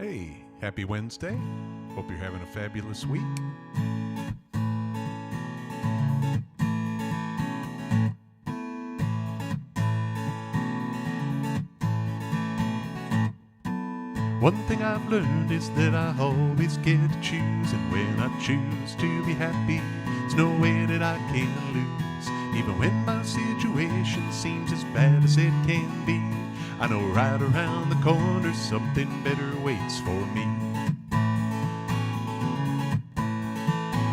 Hey, happy Wednesday. Hope you're having a fabulous week. One thing I've learned is that I always get to choose, and when I choose to be happy, there's no way that I can lose. Even when my situation seems as bad as it can be, I know right around the corner something better waits for me.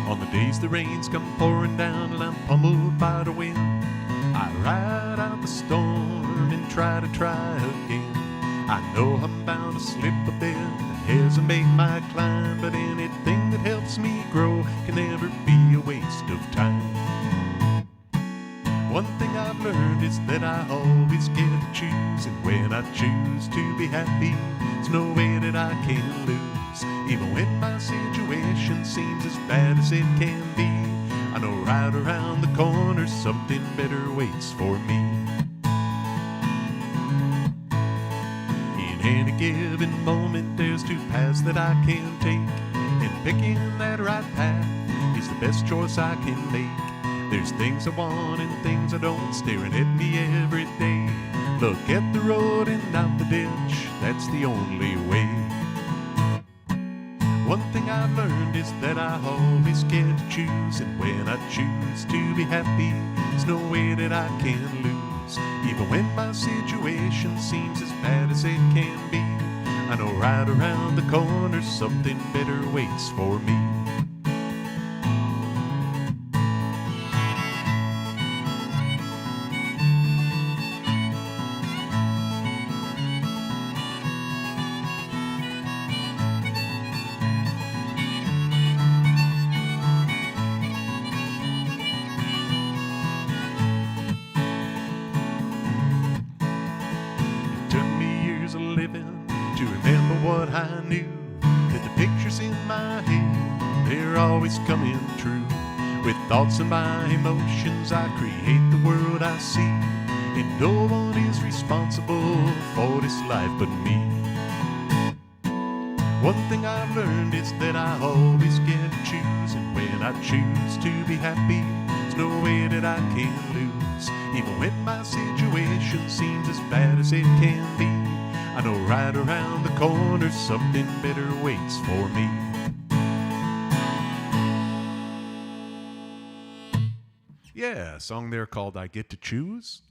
On the days the rains come pouring down and I'm pummeled by the wind, I ride out the storm and try again. I know I'm bound to slip a bit and hesitate my climb, but anything that helps me grow can never be a waste of time. One thing I've learned is that I always get to choose, and when I choose to be happy, there's no way that I can lose. Even when my situation seems as bad as it can be, I know right around the corner something better waits for me. In any given moment there's two paths that I can take, and picking that right path is the best choice I can make. There's things I want and things I don't staring at me every day. Look at the road and out the ditch, that's the only way. One thing I've learned is that I always get to choose, and when I choose to be happy, there's no way that I can lose. Even when my situation seems as bad as it can be, I know right around the corner something better waits for me. Living to remember what I knew, that the pictures in my head, they're always coming true. With thoughts and my emotions I create the world I see, and no one is responsible for this life but me. One thing I've learned is that I always get to choose, and when I choose to be happy, there's no way that I can lose. Even when my situation seems as bad as it can be, I know right around the corner something better waits for me. Yeah, a song there called I Get to Choose.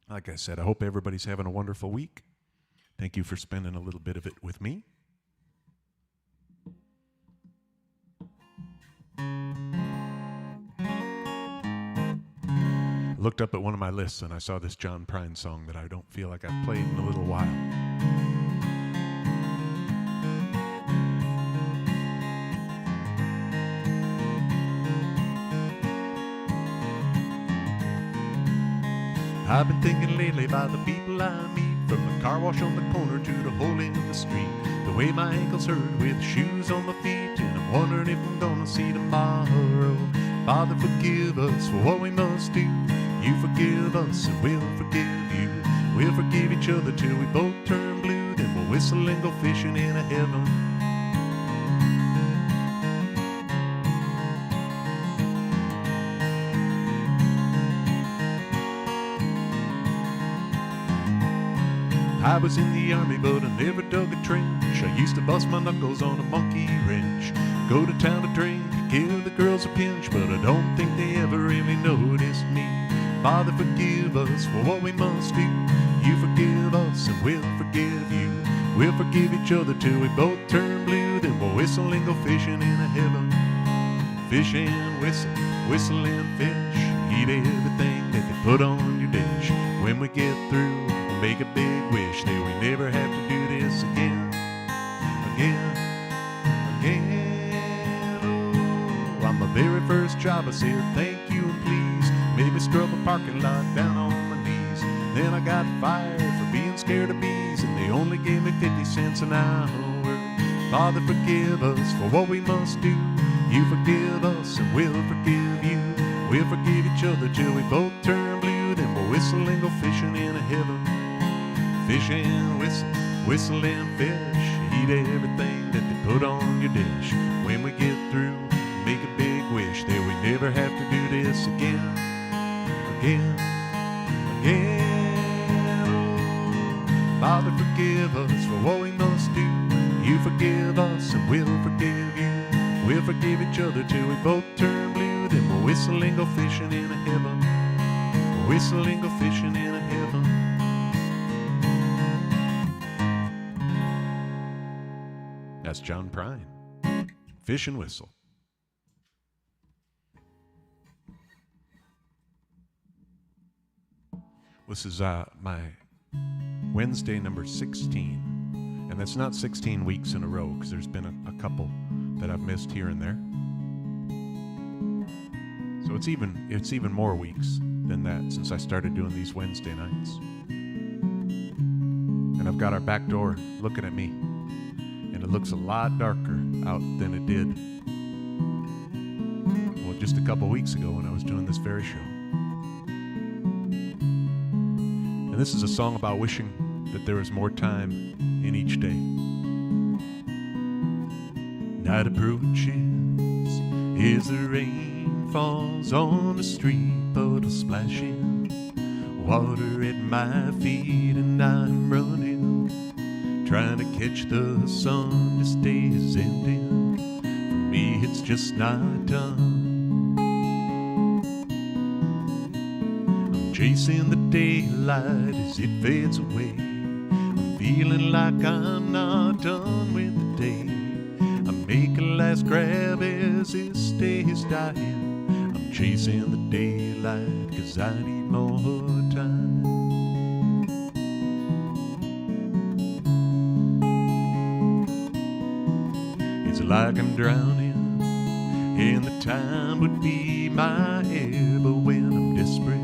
Like I said, I hope everybody's having a wonderful week. Thank you for spending a little bit of it with me. I looked up at one of my lists and I saw this John Prine song that I don't feel like I've played in a little while. I've been thinking lately about the people I meet, from the car wash on the corner to the hole in the street, the way my ankles hurt with shoes on my feet, and I'm wondering if I'm gonna see tomorrow. Father, forgive us for what we must do. You forgive us and we'll forgive you. We'll forgive each other till we both turn blue, then we'll whistle and go fishing in a heaven. I was in the army but I never dug a trench. I used to bust my knuckles on a monkey wrench. Go to town to drink, give the girls a pinch, but I don't think they ever really noticed me. Father, forgive us for what we must do. You forgive us and we'll forgive you. We'll forgive each other till we both turn blue, then we'll whistle and go fishing in a heaven. Fish and whistle, whistle and fish. Eat everything that they put on your dish. When we get through, we'll make a big wish that we never have to do this again. Oh, on my very first job I said thank you and please. Made me scrub a parking lot down on my knees. Then I got fired for being scared of bees, and they only gave me 50 cents an hour. Father, forgive us for what we must do. You forgive us and we'll forgive you. We'll forgive each other till we both turn blue, then we'll whistle and go fishing in a heaven. Fish and whistle, whistle and fish. eat everything that they put on your dish. When we get through, make a big wish that we never have to do this again, again, again. Oh, Father, forgive us for what we must do. You forgive us and we'll forgive you. We'll forgive each other till we both turn blue. Then we'll whistle and go fishing in a heaven. We'll whistle and go fishing in a heaven. That's John Prine. Fish and Whistle. This is my Wednesday number 16. And that's not 16 weeks in a row, because there's been a couple that I've missed here and there. So it's even more weeks than that since I started doing these Wednesday nights. And I've got our back door looking at me, and it looks a lot darker out than it did, well, just a couple weeks ago when I was doing this very show. And this is a song about wishing that there was more time in each day. Night approaches as the rain falls on the street, puddles splashing, water at my feet, and I'm running, trying to catch the sun. This day is ending, for me it's just not done. I'm chasing the daylight as it fades away. I'm feeling like I'm not done with the day. I make a last grab as this day is dying. I'm chasing the daylight 'cause I need more time. It's like I'm drowning and the time would be my air, but when I'm desperate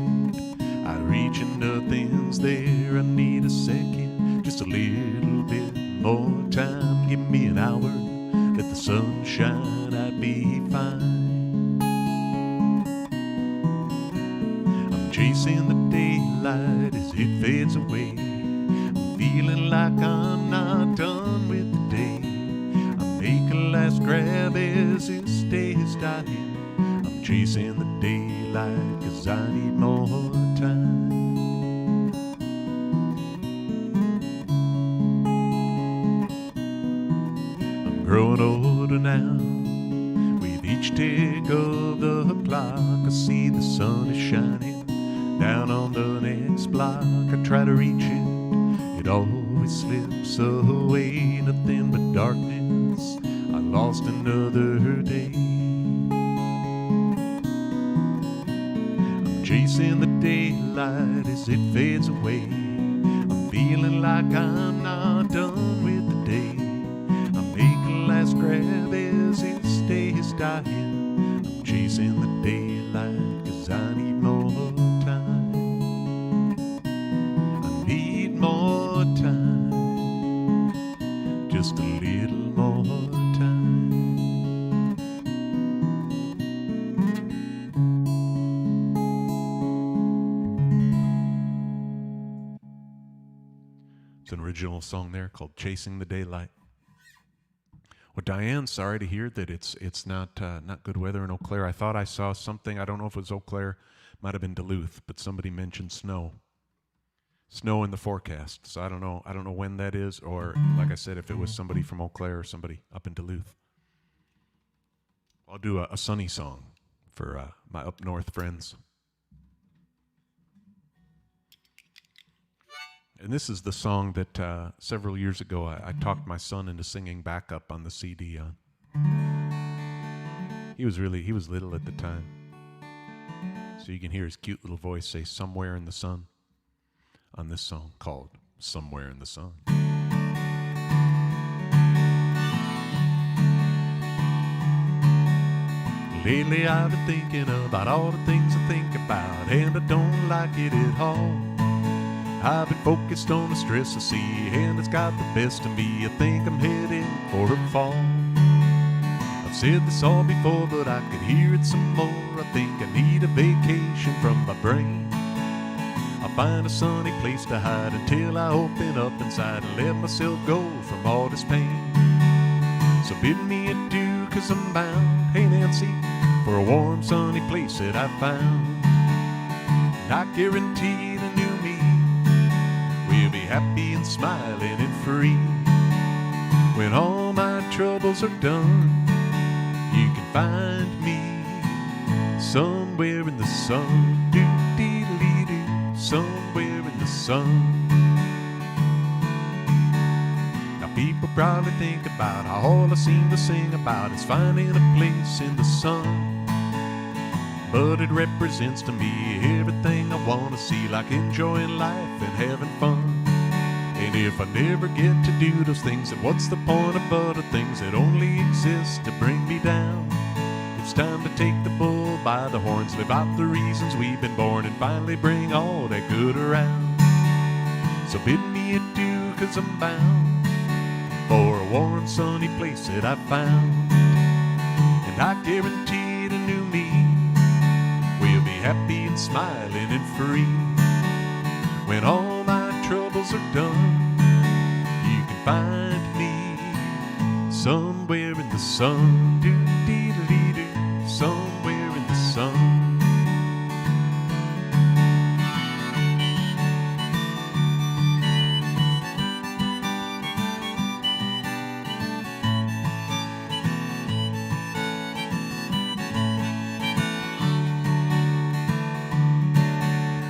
I reach and nothing's there. I need a second, just a little bit more time. Give me an hour, let the sun shine, I'd be fine. I'm chasing the daylight as it fades away. I'm feeling like I'm not done with the day. I make a last grab as this day is dying. I'm chasing the daylight 'cause I need more time. Growing older now, with each tick of the clock, I see the sun is shining down on the next block. I try to reach it, it always slips away. Nothing but darkness, I lost another day. I'm chasing the daylight as it fades away. I'm feeling like I'm not done with the day. Last grab as this day is dying. I'm chasing the daylight 'cause I need more time. I need more time, just a little more time. It's an original song there called Chasing the Daylight. Well, Diane, sorry to hear that it's not good weather in Eau Claire. I thought I saw something. I don't know if it was Eau Claire, might have been Duluth, but somebody mentioned snow in the forecast. So I don't know when that is, or like I said, if it was somebody from Eau Claire or somebody up in Duluth. I'll do a sunny song for my up north friends. And this is the song that several years ago I talked my son into singing backup on the CD on. He was little at the time. So you can hear his cute little voice say "Somewhere in the Sun" on this song called "Somewhere in the Sun." Lately I've been thinking about all the things I think about, and I don't like it at all. I've been focused on the stress I see, and it's got the best of me. I think I'm heading for a fall. I've said this all before, but I could hear it some more. I think I need a vacation from my brain. I find a sunny place to hide until I open up inside and let myself go from all this pain. So bid me adieu, 'cause I'm bound, hey Nancy, for a warm sunny place that I found. And I guarantee the new me will be happy and smiling and free. When all my troubles are done, you can find me somewhere in the sun, doo-dee-dee-doo, somewhere in the sun. Now people probably think about how all I seem to sing about is finding a place in the sun, but it represents to me everything I want to see, like enjoying life and having fun. And if I never get to do those things, then what's the point of other things that only exist to bring me down? It's time to take the bull by the horns, live out the reasons we've been born, and finally bring all that good around. So bid me adieu, 'cause I'm bound for a warm sunny place that I found. And I guarantee the new me will be happy and smiling and free. When all my troubles are done, you can find me somewhere in the sun, doo-dee-dee-doo, somewhere in the sun.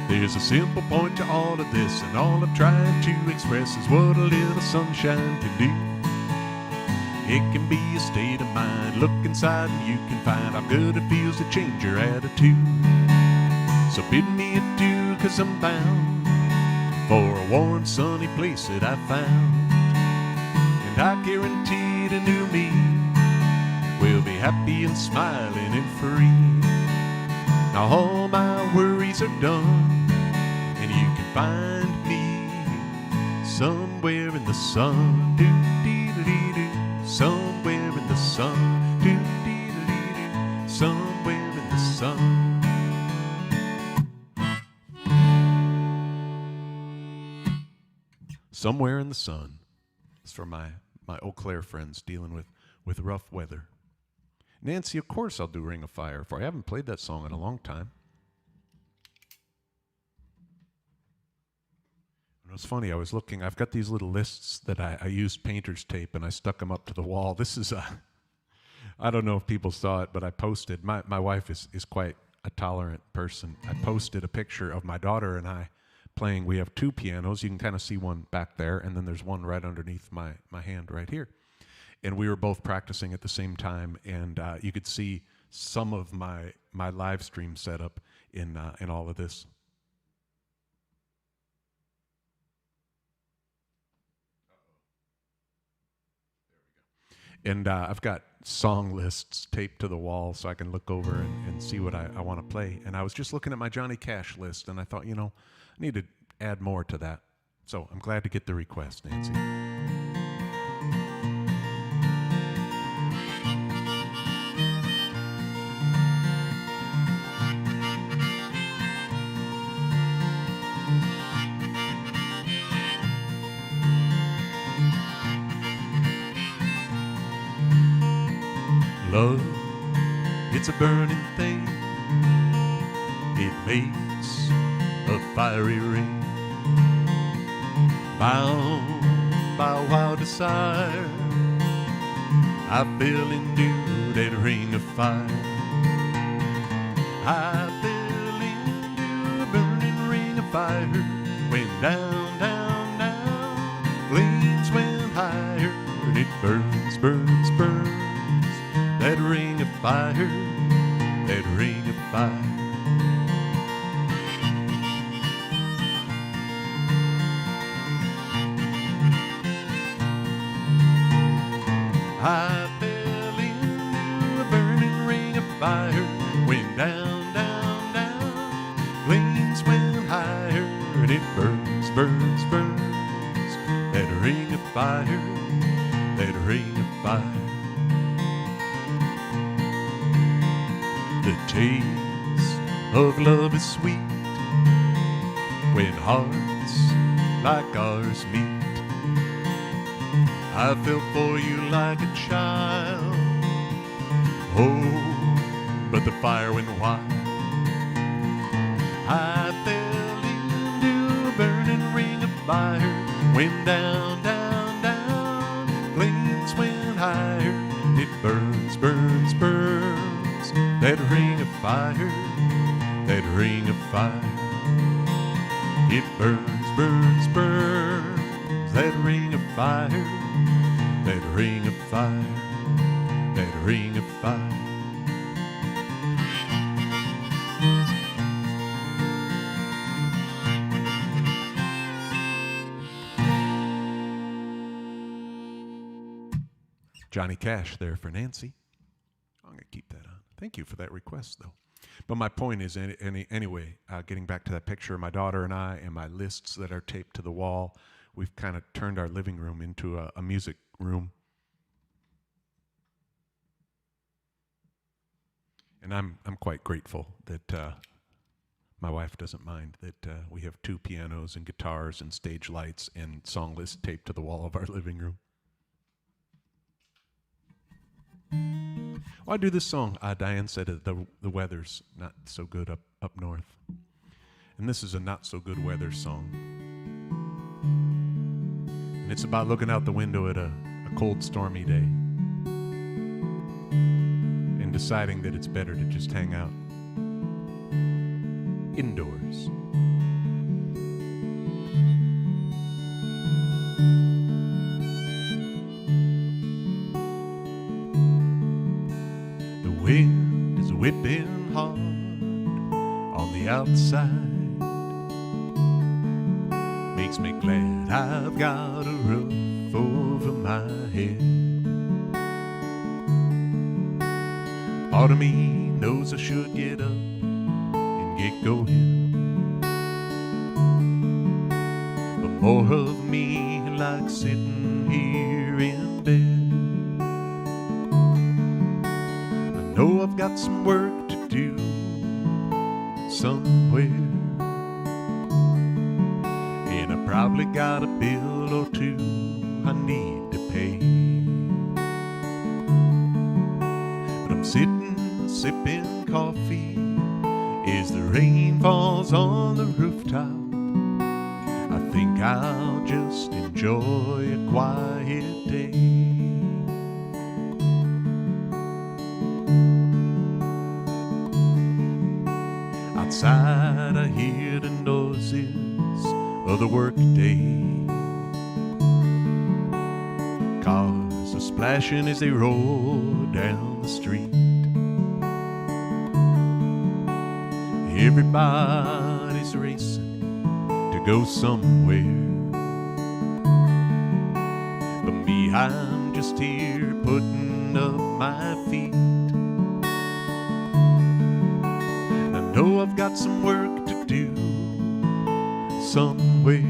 There's a simple point to all of this, and all I'm trying to express is what a little sunshine can do. It can be a state of mind. Look inside and you can find how good it feels to change your attitude. So bid me adieu, 'cause I'm bound for a warm sunny place that I found. And I guarantee the new me will be happy and smiling and free. Now all my worries are done, and you can find me somewhere in the sun, doo-dee-dee-doo, somewhere in the sun, doo-dee-dee-doo, somewhere in the sun. Somewhere in the sun. It's for my Eau Claire friends dealing with rough weather. Nancy, of course I'll do Ring of Fire for you. I haven't played that song in a long time. And it was funny, I was looking, I've got these little lists that I used painter's tape and I stuck them up to the wall. This is I don't know if people saw it, but I posted, my wife is quite a tolerant person. I posted a picture of my daughter and I playing. We have two pianos. You can kind of see one back there, and then there's one right underneath my hand right here. And we were both practicing at the same time, and you could see some of my live stream setup in all of this. And I've got song lists taped to the wall so I can look over and see what I want to play. And I was just looking at my Johnny Cash list, and I thought, I need to add more to that. So I'm glad to get the request, Nancy. Love, it's a burning thing. It makes a fiery ring, bound by wild desire. I fell into that ring of fire. I fell into a burning ring of fire. Went down, down, down. Flames went higher, and it burns, burns, burns. That ring of fire, that ring of fire. I fell into a burning ring of fire. Went down, down, down. Flames went higher, and it burns, burns, burns. That ring of fire, that ring of fire. The taste of love is sweet. when hearts like ours meet. I felt for you like a child. Oh, but the fire went wild. I fell into a burning ring of fire. Went down, down, down. Flames went higher. It burns, burns, burns. That ring of fire. That ring of fire. It burns, burns, burns. That ring of fire. That ring of fire. That ring of fire. Johnny Cash there for Nancy. I'm going to keep that on. Thank you for that request, though. But my point is, anyway, getting back to that picture of my daughter and I and my lists that are taped to the wall, we've kind of turned our living room into a music room. And I'm quite grateful that my wife doesn't mind that we have 2 pianos and guitars and stage lights and song lists taped to the wall of our living room. Well, I do this song. Diane said the weather's not so good up north. And this is a not so good weather song. And it's about looking out the window at a cold, stormy day and deciding that it's better to just hang out indoors. The wind is whipping hard on the outside. Makes me glad I've got a roof over my head. Part of me knows I should get up and get going, but more of me likes sitting here in bed. I know I've got some work to do somewhere, and I probably got a bill or 2 I need to pay. But I'm sitting, sipping coffee as the rain falls on the rooftop. I think I'll just enjoy a quiet day. Outside I hear the noises of the workday. Cars are splashing as they roll down the street. Everybody's racing to go somewhere, but me, I'm just here putting up my feet. I know I've got some work to do somewhere.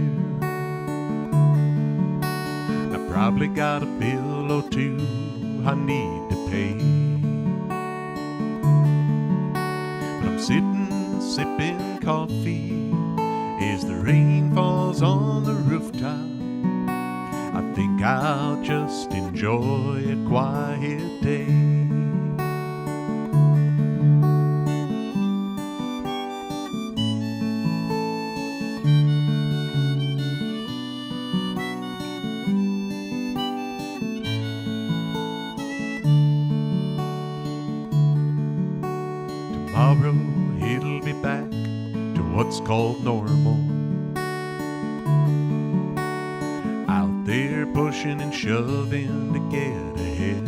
I probably got a bill or 2 I need to pay. But I'm sitting, sipping coffee as the rain falls on the rooftop. I think I'll just enjoy a quiet day. Tomorrow it'll be back to what's called normal. Out there pushing and shoving to get ahead,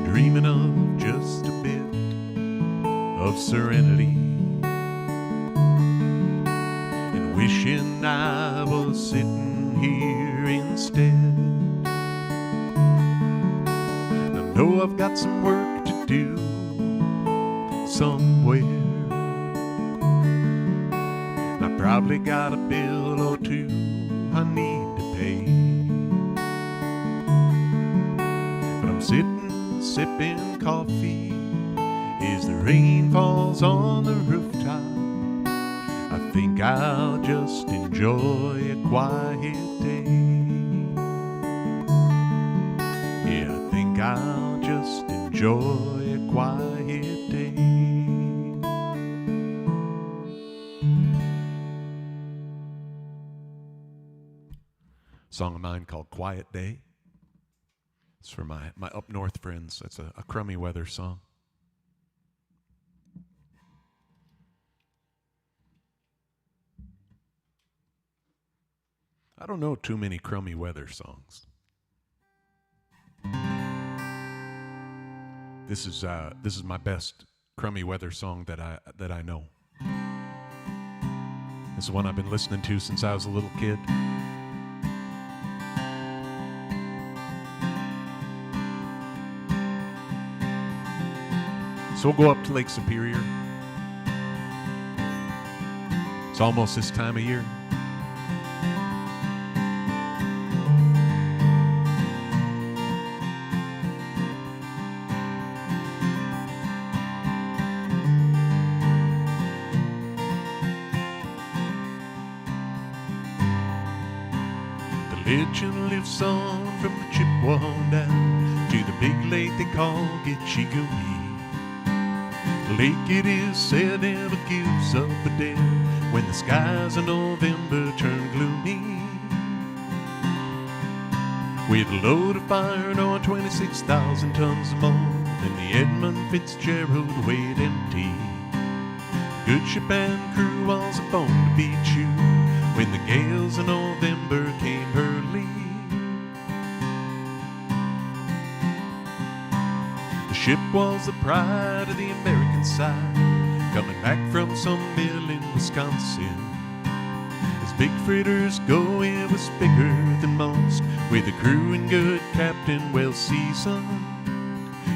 dreaming of just a bit of serenity, and wishing I was sitting here instead. I know I've got some work to do somewhere. I probably got a bill or 2 I need to pay. But I'm sitting, sipping coffee as the rain falls on the rooftop. think I'll just enjoy a quiet day. Yeah, I think I'll just enjoy a quiet day. Song of mine called Quiet Day. It's for my up north friends. It's a crummy weather song. I don't know too many crummy weather songs. This is my best crummy weather song that I know. This is one I've been listening to since I was a little kid. So we'll go up to Lake Superior. It's almost this time of year. Legend lives on from the Chippewa down to the big lake they call Gitchigumi. The lake, it is said, never gives up a day when the skies in November turn gloomy. With a load of iron ore, 26,000 tons more than the Edmund Fitzgerald weighed empty. Good ship and crew was a bone to be chewed when the gales of November came early. The ship was the pride of the American side, coming back from some mill in Wisconsin. As big freighters go, it was bigger than most, with a crew and good captain well seasoned.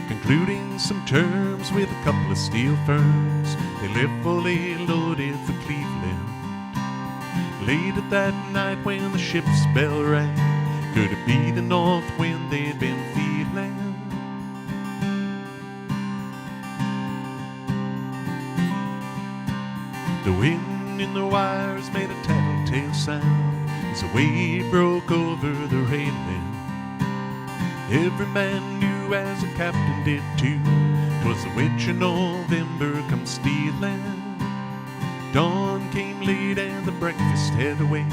Concluding some terms with a couple of steel firms, they left fully loaded for Cleveland. Late at that night when the ship's bell rang, could it be the north wind they'd been feeling? The wind in the wires made a tattletale sound as a wave broke over the railing. Every man knew, as the captain did too, 'twas the witch of November come stealing. Dawn came late and the breakfast had to wait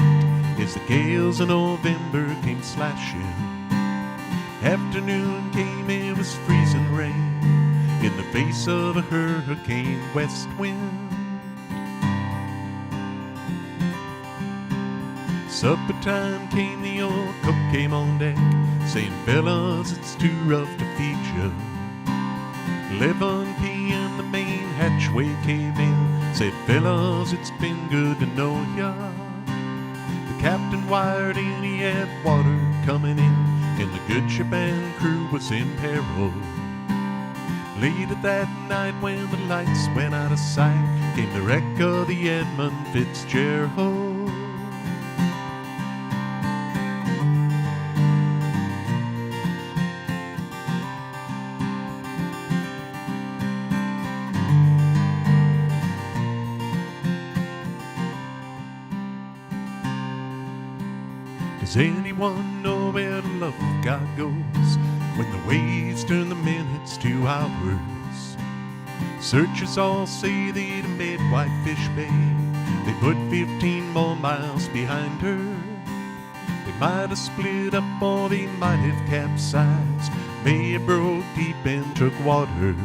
as the gales of November came slashing. Afternoon came, it was freezing rain in the face of a hurricane west wind. Supper time came, the old cook came on deck, saying, fellas, it's too rough to feed you. 11 p.m. the main hatchway came in, said, fellas, it's been good to know ya. The captain wired in, he had water coming in, and the good ship and crew was in peril. Late at that night when the lights went out of sight, came the wreck of the Edmund Fitzgerald. Does anyone know where the love of God goes when the waves turn the minutes to hours? Searchers all say they'd have made Whitefish Bay. They put 15 more miles behind her. They might have split up or they might have capsized. May have broke deep and took water.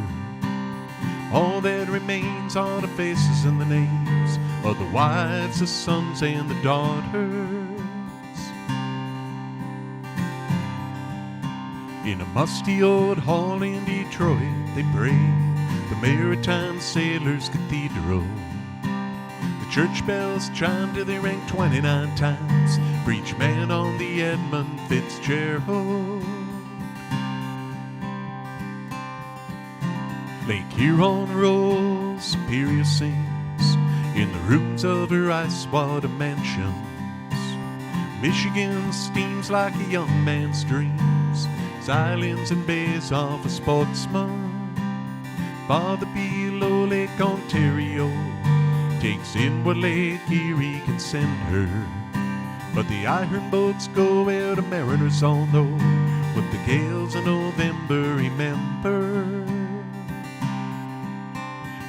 All that remains are the faces and the names of the wives, the sons, and the daughters. In a musty old hall in Detroit, they pray the Maritime Sailors Cathedral. The church bells chime till they ring 29 times for each man on the Edmund Fitzgerald. Lake Huron rolls, Superior sings in the rooms of her ice-water mansions. Michigan steams like a young man's dreams, islands and bays of a sportsman. Farther below Lake Ontario, takes in what Lake Erie can send her. But the iron boats go where the mariners all know what the gales of November remember.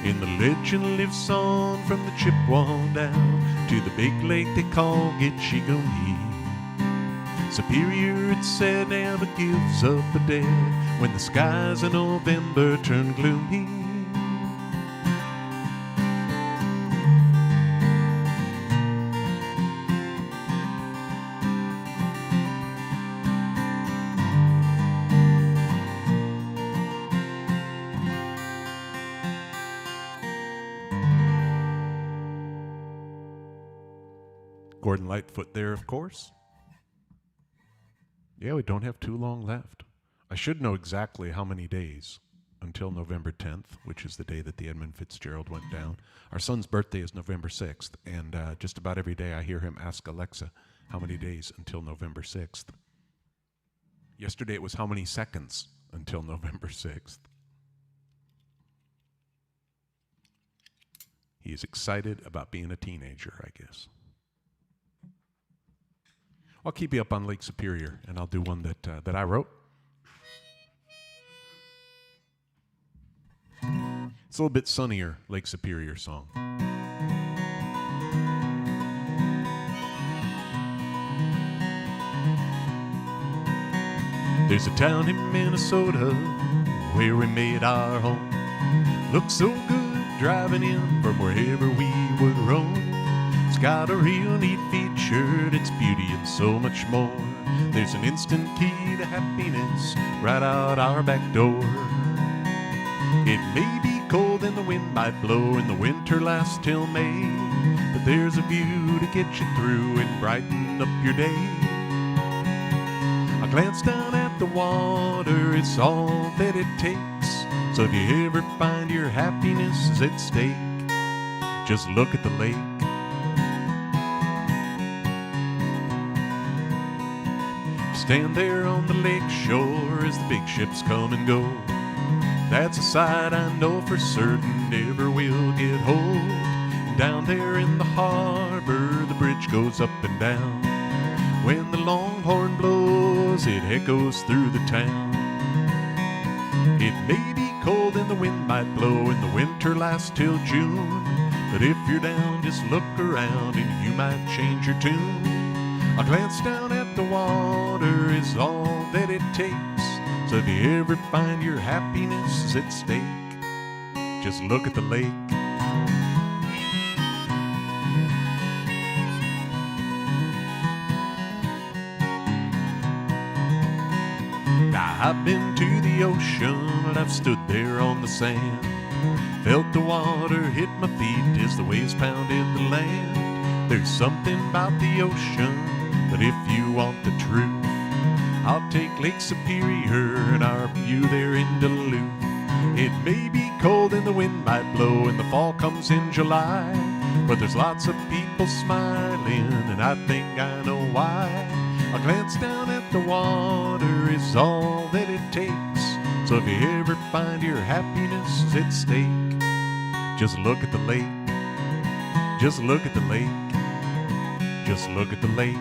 And the legend lives on from the Chippewa down to the big lake they call Gitche-Gumee. Superior, it's said, never gives up a day when the skies of November turn gloomy. Gordon Lightfoot there, of course. Yeah, we don't have too long left. I should know exactly how many days until November 10th, which is the day that the Edmund Fitzgerald went down. Our son's birthday is November 6th, and just about every day I hear him ask Alexa, how many days until November 6th? Yesterday it was how many seconds until November 6th. He is excited about being a teenager, I guess. I'll keep you up on Lake Superior, and I'll do one that I wrote. It's a little bit sunnier Lake Superior song. There's a town in Minnesota where we made our home. Looks so good driving in from wherever we would roam. It's got a real neat feature, its beauty and so much more. There's an instant key to happiness right out our back door. It may be cold and the wind might blow and the winter lasts till May, but there's a view to get you through and brighten up your day. A glance down at the water is all that it takes. So if you ever find your happiness is at stake, just look at the lake. Stand there on the lake shore as the big ships come and go. That's a sight I know for certain never will get old. And down there in the harbor, the bridge goes up and down. When the longhorn blows, it echoes through the town. It may be cold and the wind might blow and the winter lasts till June, but if you're down, just look around and you might change your tune. A glance down at the water is all that it takes. So if you ever find your happiness is at stake, just look at the lake. Now I've been to the ocean and I've stood there on the sand, felt the water hit my feet as the waves pounded the land. There's something about the ocean, but if you want the truth, I'll take Lake Superior and our view there in Duluth. It may be cold and the wind might blow and the fall comes in July, but there's lots of people smiling and I think I know why. A glance down at the water is all that it takes. So if you ever find your happiness is at stake, just look at the lake. Just look at the lake. Just look at the lake.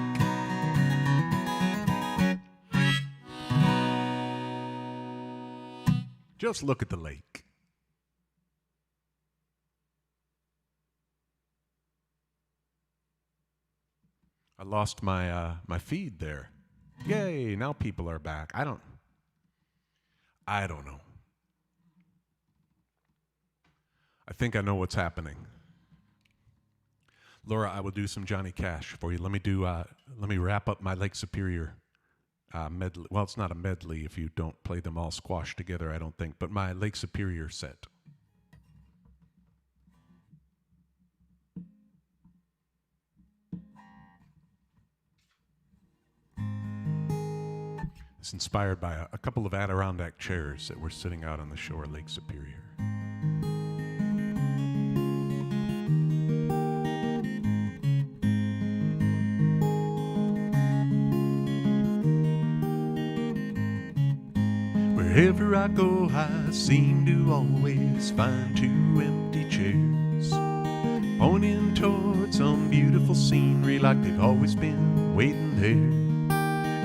Just look at the lake. I lost my my feed there. Yay, now people are back. I don't know. I think I know what's happening. Laura, I will do some Johnny Cash for you. Let me wrap up my Lake Superior medley. Well, it's not a medley if you don't play them all squashed together, I don't think, but my Lake Superior set. It's inspired by a couple of Adirondack chairs that were sitting out on the shore of Lake Superior. Wherever I go, I seem to always find two empty chairs. Pointing toward some beautiful scenery like they've always been waiting there.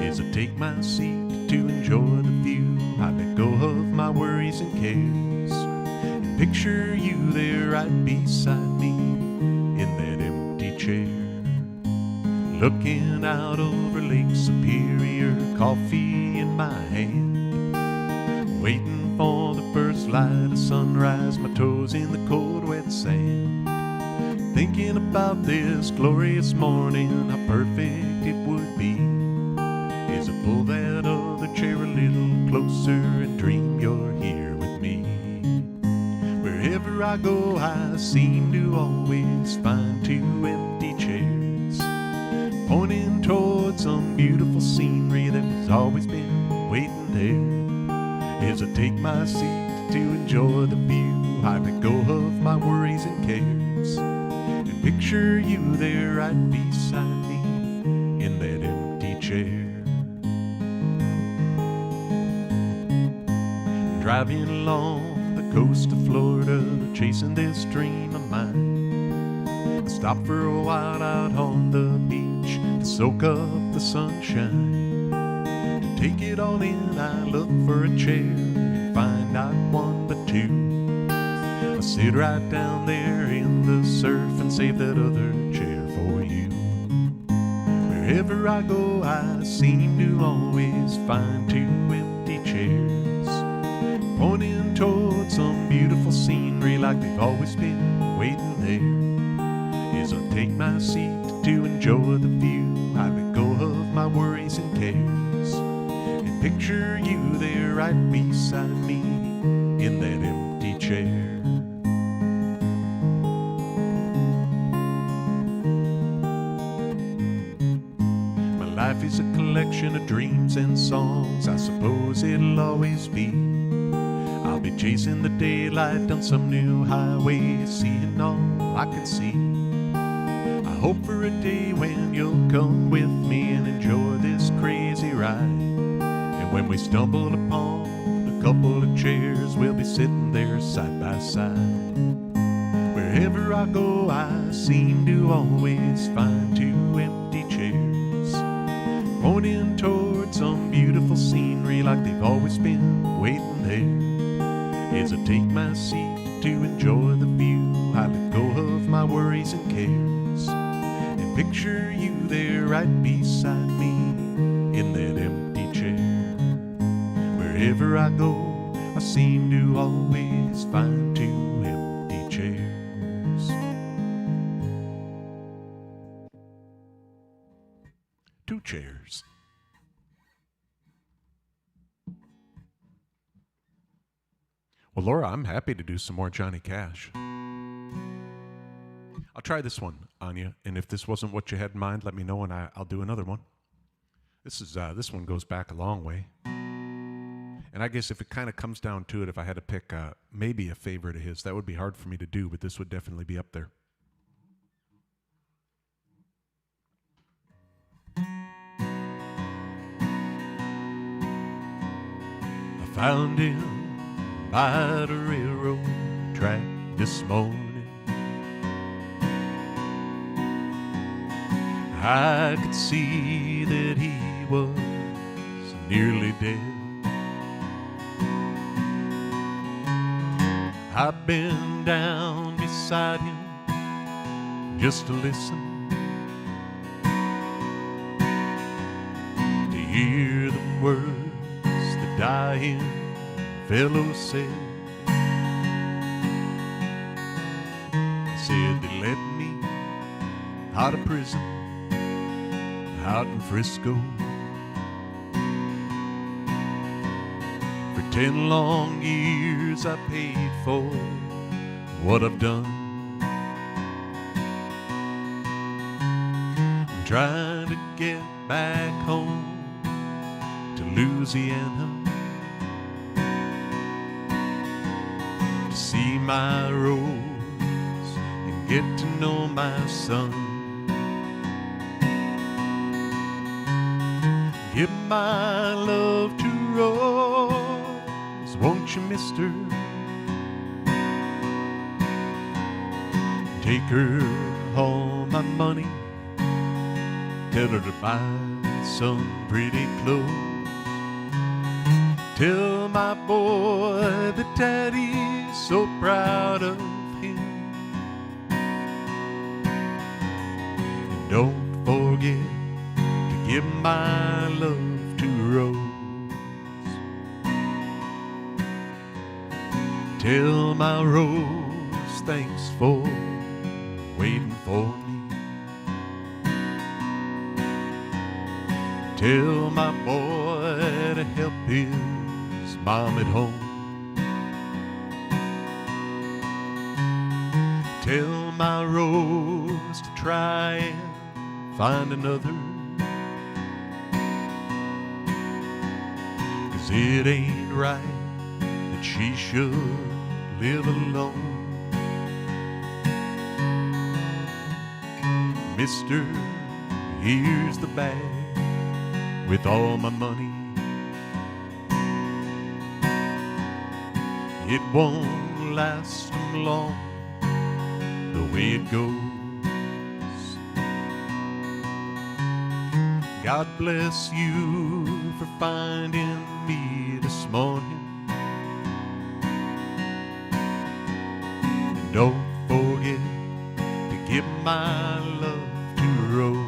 As I take my seat to enjoy the view, I let go of my worries and cares, and picture you there right beside me in that empty chair. Looking out over Lake Superior, coffee in my hand, waiting for the first light of sunrise, my toes in the cold wet sand, thinking about this glorious morning, how perfect it would be as I pull that other chair a little closer and dream you're here with me. Wherever I go, I seem to always find two empty chairs, pointing toward some beautiful scenery that has always been waiting there. As I take my seat to enjoy the view, I let go of my worries and cares, and picture you there right beside me in that empty chair. Driving along the coast of Florida, chasing this dream of mine, I stop for a while out on the beach to soak up the sunshine. To take it all in, I look for a chair and find not one but two. I sit right down there in the surf and save that other chair for you. Wherever I go, I seem to always find two empty chairs, pointing toward some beautiful scenery like they've always been waiting there. As I take my seat to enjoy the view, I let go of my worries and cares, and picture you there right beside me in that empty chair. My life is a collection of dreams and songs, I suppose it'll always be. I'll be chasing the daylight down some new highway, seeing all I can see. I hope for a day when you'll come with me and enjoy this crazy ride. And when we stumble upon a couple of chairs, we'll be sitting there side by side. Wherever I go, I seem to always find two empty chairs, pointing toward some beautiful scenery like they've always been waiting there. As I take my seat to enjoy the view, I let go of my worries and cares, and picture you there right beside me in that empty chair. Wherever I go, I seem to always find two empty chairs. Two chairs. Well, Laura, I'm happy to do some more Johnny Cash. I'll try this one on you, and if this wasn't what you had in mind, let me know, and I'll do another one. This one goes back a long way, and I guess if it kind of comes down to it, if I had to pick maybe a favorite of his, that would be hard for me to do, but this would definitely be up there. I found him by the railroad track this morning. I could see that he was nearly dead. I bent down beside him just to listen, to hear the words the dying fellow said. He said they let me out of prison, out in Frisco, for 10 long years I paid for what I've done. I'm trying to get back home to Louisiana, to see my rose and get to know my son. Give my love to Rose, won't you, mister? Take her home my money. Tell her to buy some pretty clothes. Tell my boy that Daddy's so proud of him. And don't forget to give my love to Rose. Tell my Rose thanks for waiting for me. Tell my boy to help his mom at home. Tell my Rose to try and find another, 'cause it ain't right that she should live alone. Mister, here's the bag with all my money. It won't last long the way it goes. God bless you for finding me this morning. And don't forget to give my love to Rose.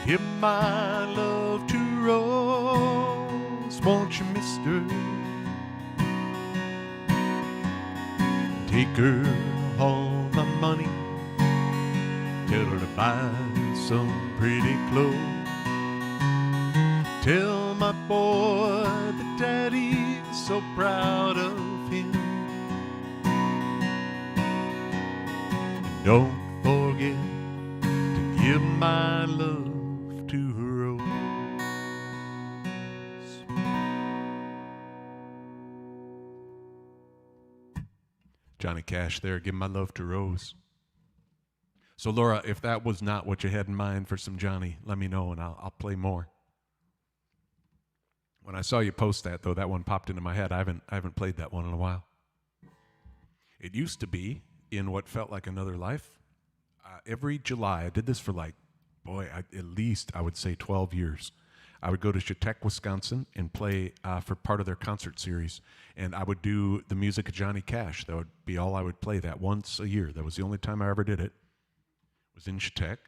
Give my love to Rose, won't you, mister? Take her all my money. Tell her to buy some pretty clothes. Tell my boy that Daddy's so proud of him. And don't forget to give my love to Rose. Johnny Cash there, give my love to Rose. So Laura, if that was not what you had in mind for some Johnny, let me know and I'll play more. When I saw you post that, though, that one popped into my head. I haven't played that one in a while. It used to be in what felt like another life. Every July, I did this for at least I would say 12 years. I would go to Chautauqua, Wisconsin, and play for part of their concert series. And I would do the music of Johnny Cash. That would be all I would play that once a year. That was the only time I ever did it. It was in Chautauqua.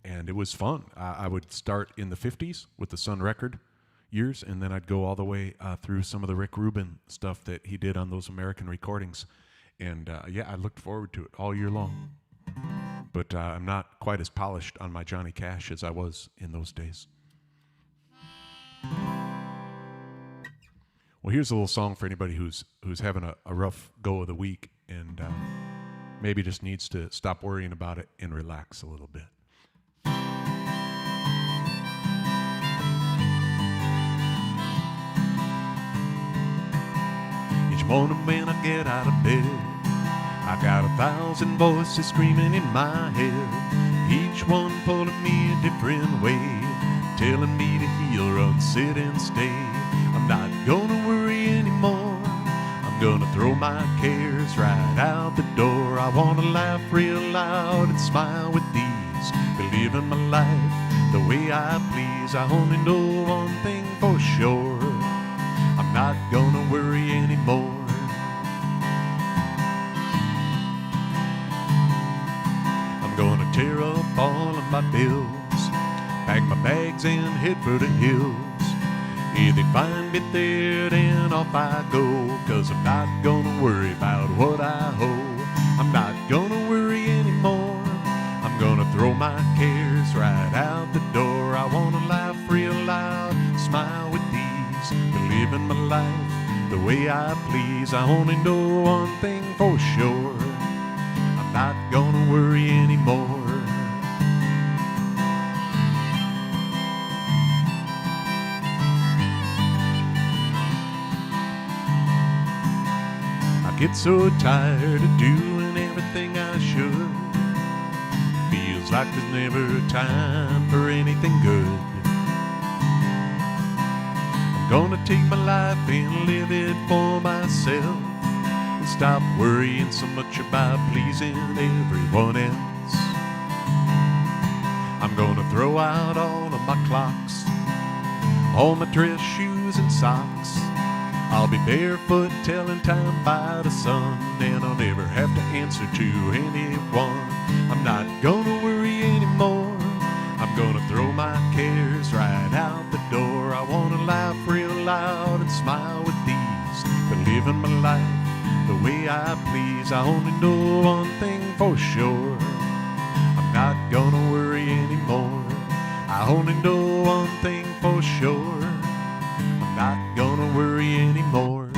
And it was fun. I would start in the 50s with the Sun record years, and then I'd go all the way through some of the Rick Rubin stuff that he did on those American recordings. And I looked forward to it all year long. But I'm not quite as polished on my Johnny Cash as I was in those days. Well, here's a little song for anybody who's having a rough go of the week and maybe just needs to stop worrying about it and relax a little bit. Each morning when I get out of bed, I got 1,000 voices screaming in my head, each one pulling me a different way, telling me to heel, run, sit, and stay. I'm not gonna worry anymore. I'm gonna throw my cares right out the door. I wanna laugh real loud and smile with ease, be living my life the way I please. I only know one thing for sure, I'm not gonna worry anymore. I'm gonna tear up all of my bills, pack my bags and head for the hills. If they find me there, then off I go, 'cause I'm not gonna worry about what I owe. I'm not gonna worry anymore. I'm gonna throw my cares right out the door. I wanna laugh real loud, smile with ease, be living my life the way I please. I only know one thing for sure, I'm not gonna worry anymore. I get so tired of doing everything I should. Feels like there's never time for anything good. I'm gonna take my life and live it for myself, and stop worrying so much about pleasing everyone else. I'm gonna throw out all of my clocks, all my dress shoes and socks. I'll be barefoot telling time by the sun, and I'll never have to answer to anyone. I'm not gonna worry anymore. I'm gonna throw my cares right out the door. I wanna laugh real loud and smile with ease, but living my life the way I please. I only know one thing for sure, I'm not gonna worry anymore. I only know one thing for sure, I'm not gonna worry anymore.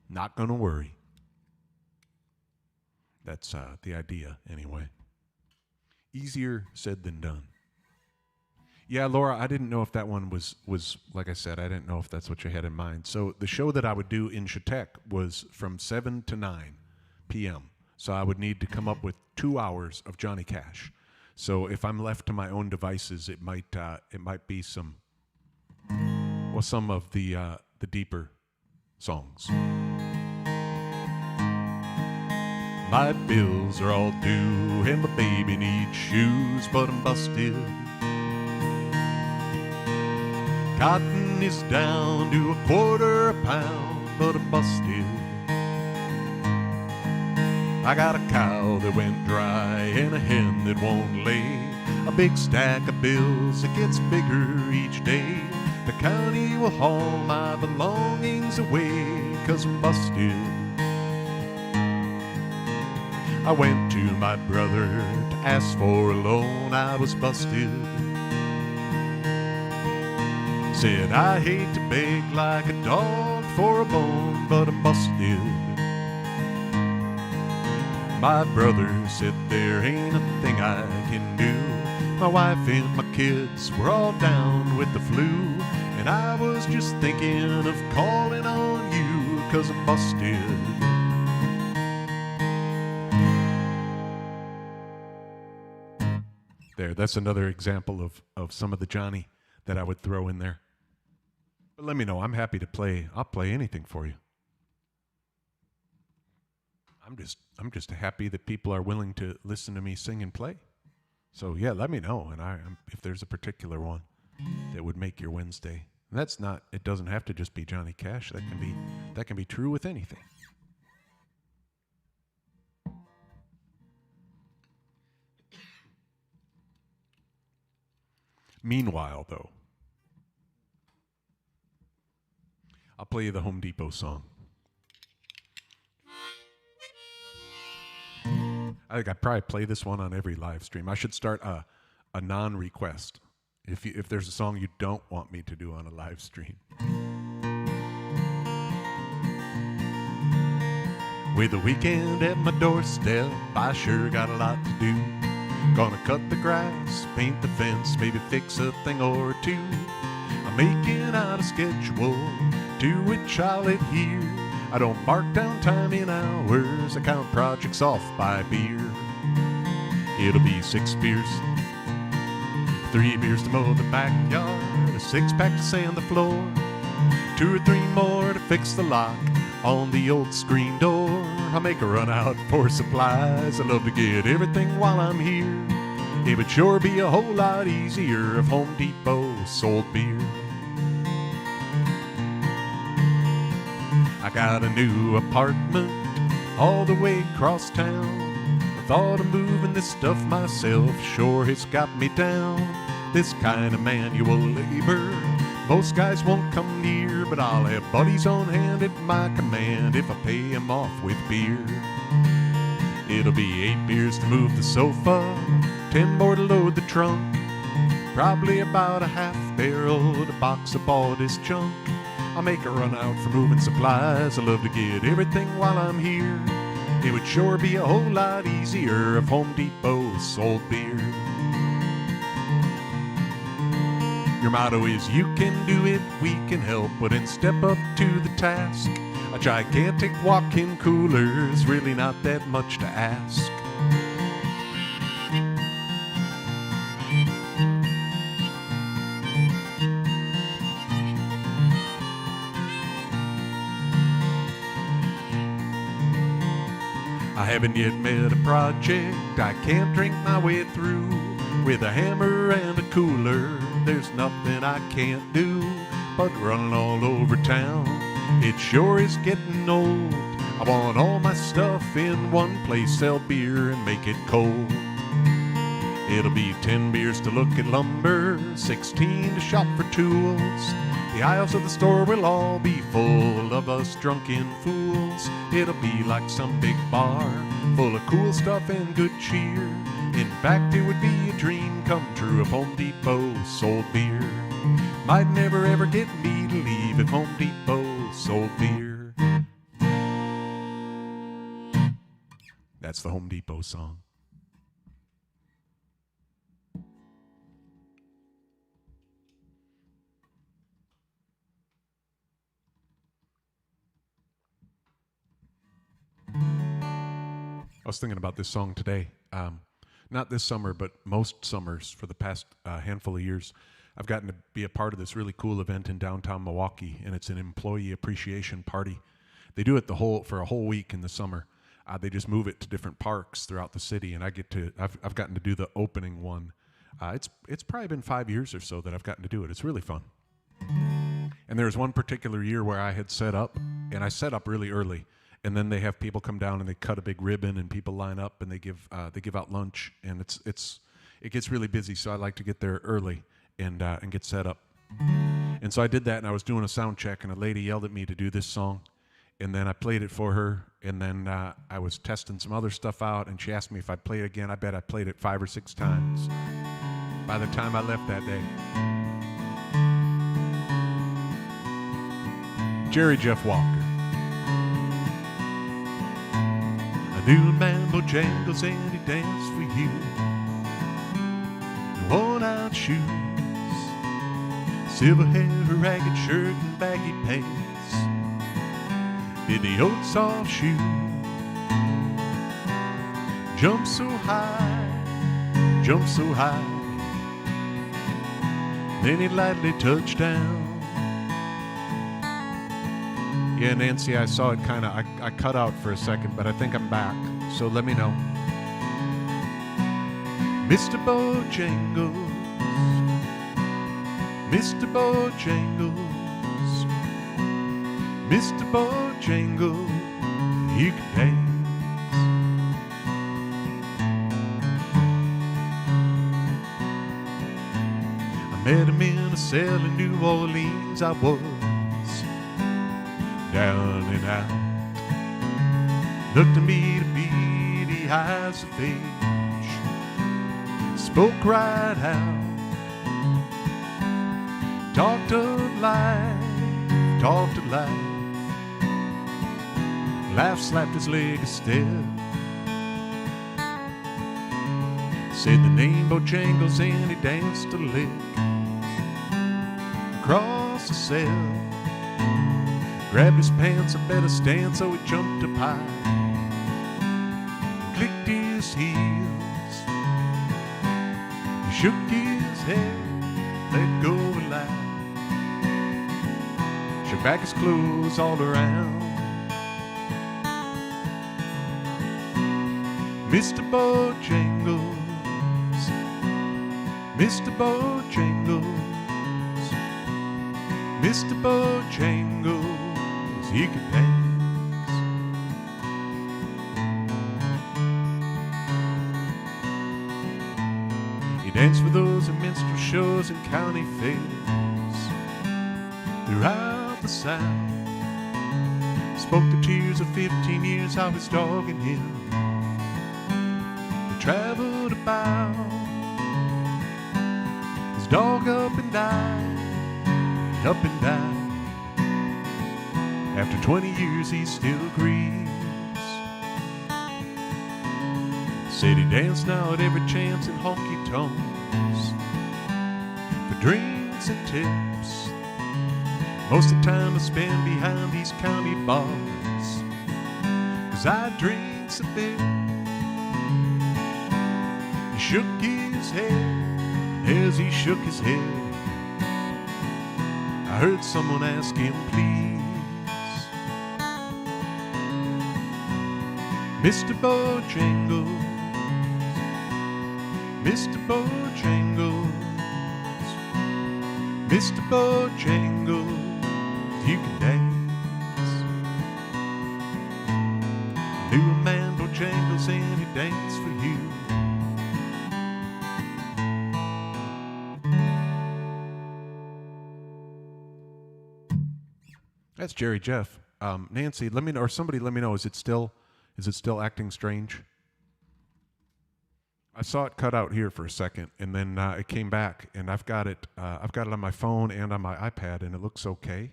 Not gonna worry. That's the idea, anyway. Easier said than done. Yeah, Laura, I didn't know if that one was like I said, I didn't know if that's what you had in mind. So the show that I would do in Chautauqua was from 7 to 9 p.m. So I would need to come up with 2 hours of Johnny Cash. So if I'm left to my own devices, it might be some of the deeper songs. My bills are all due and my baby needs shoes, but I'm busted. Cotton is down to $0.25 a pound, but I'm busted. I got a cow that went dry and a hen that won't lay. A big stack of bills that gets bigger each day. The county will haul my belongings away, 'cause I'm busted. I went to my brother to ask for a loan, I was busted. Said I hate to beg like a dog for a bone, but I'm busted. My brother said there ain't a thing I can do. My wife and my kids were all down with the flu, and I was just thinking of calling on you, 'cause I'm busted. There, that's another example of some of the Johnny that I would throw in there. But let me know. I'm happy to play. I'll play anything for you. I'm just happy that people are willing to listen to me sing and play. So yeah, let me know, and if there's a particular one that would make your Wednesday. And that's not. It doesn't have to just be Johnny Cash. That can be true with anything. Meanwhile, though, I'll play you the Home Depot song. I think I probably play this one on every live stream. I should start a non-request if there's a song you don't want me to do on a live stream. With the weekend at my doorstep, I sure got a lot to do. Gonna cut the grass, paint the fence, maybe fix a thing or two. I'm making out a schedule to which I'll adhere. I don't mark down time in hours, I count projects off by beer. It'll be 6 beers, 3 beers to mow the backyard, a 6-pack to sand the floor, 2 or 3 more to fix the lock on the old screen door. I'll make a run out for supplies, I love to get everything while I'm here. It would sure be a whole lot easier if Home Depot sold beer. I got a new apartment all the way across town. I thought of moving this stuff myself, sure it's got me down. This kind of manual labor most guys won't come near, but I'll have buddies on hand at my command if I pay them off with beer. It'll be 8 beers to move the sofa, 10 more to load the trunk, probably about a half barrel to box up all this junk. I'll make a run out for moving supplies, I love to get everything while I'm here. It would sure be a whole lot easier if Home Depot sold beer. Your motto is you can do it, we can help, but then step up to the task. A gigantic walk-in cooler is really not that much to ask. I haven't yet met a project I can't drink my way through. With a hammer and a cooler, there's nothing I can't do but run all over town. It sure is getting old. I want all my stuff in one place, sell beer and make it cold. It'll be 10 beers to look at lumber, 16 to shop for tools. The aisles of the store will all be full of us drunken fools. It'll be like some big bar, full of cool stuff and good cheer. In fact, it would be a dream come true if Home Depot sold beer. Might never ever get me to leave if Home Depot sold beer. That's the Home Depot song. I was thinking about this song today. Not this summer, but most summers for the past handful of years, I've gotten to be a part of this really cool event in downtown Milwaukee, and it's an employee appreciation party. They do it for a whole week in the summer. They just move it to different parks throughout the city, and I've gotten to do the opening one. It's probably been 5 years or so that I've gotten to do it. It's really fun. And there was one particular year where I had set up, and I set up really early. And then they have people come down and they cut a big ribbon and people line up and they give out lunch, and it gets really busy. So I like to get there early and get set up. And so I did that, and I was doing a sound check, and a lady yelled at me to do this song, and then I played it for her, and then I was testing some other stuff out, and she asked me if I'd play it again. I bet I played it 5 or 6 times by the time I left that day. Jerry Jeff Walker. New mambo jangles and he danced for you. Worn-out shoes, silver hair, a ragged shirt and baggy pants. Did the old soft shoe jump so high, jump so high? Then he lightly touched down. Yeah, Nancy, I saw it kind of, I cut out for a second, but I think I'm back, so let me know. Mr. Bojangles, Mr. Bojangles, Mr. Bojangles, he could dance. I met him in a cell in New Orleans. I was down and out. Looked at me to be the eyes of age. Spoke right out. Talked of life, talked of life. Laughed, slapped his leg a step. Said the name Bojangles and he danced a lick across the cell. Grabbed his pants, a better stand, so he jumped up high and clicked his heels. He shook his head, let go a laugh, shook back his clothes all around. Mr. Bojangles, Mr. Bojangles, Mr. Bojangles, he could dance. He danced for those in minstrel shows and county fairs throughout the South. Spoke the tears of 15 years, how his dog and him they traveled about. His dog up and died, up and died. After 20 years he still grieves. Said he danced now at every chance in honky-tonks for drinks and tips. Most of the time I spend behind these county bars, 'cause I drinks a bit. He shook his head, as he shook his head I heard someone ask him, please. Mr. Bojangles, Mr. Bojangles, Mr. Bojangles, you can dance. Knew a man Bojangles and he danced for you. That's Jerry Jeff. Nancy, let me know, or somebody let me know. Is it still acting strange? I saw it cut out here for a second, and then it came back, and I've got it on my phone and on my iPad, and it looks okay.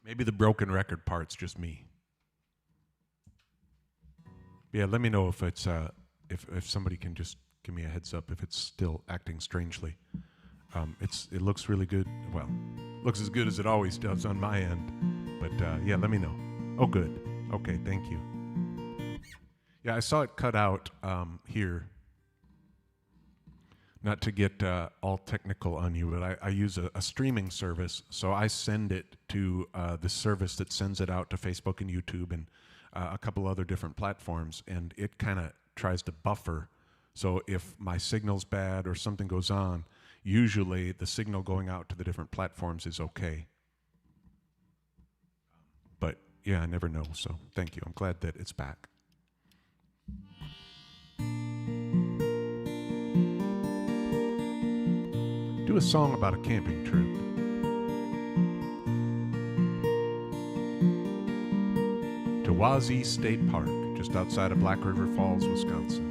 Maybe the broken record part's just me. Yeah, let me know if it's if somebody can just give me a heads up if it's still acting strangely. It looks really good. Well, looks as good as it always does on my end. But yeah, let me know. Oh, good. Okay, thank you. Yeah, I saw it cut out here. Not to get all technical on you, but I use a streaming service, so I send it to the service that sends it out to Facebook and YouTube and a couple other different platforms, and it kind of tries to buffer. So if my signal's bad or something goes on, usually the signal going out to the different platforms is okay. But yeah, I never know, so thank you. I'm glad that it's back. Do a song about a camping trip. To Wazee State Park, just outside of Black River Falls, Wisconsin.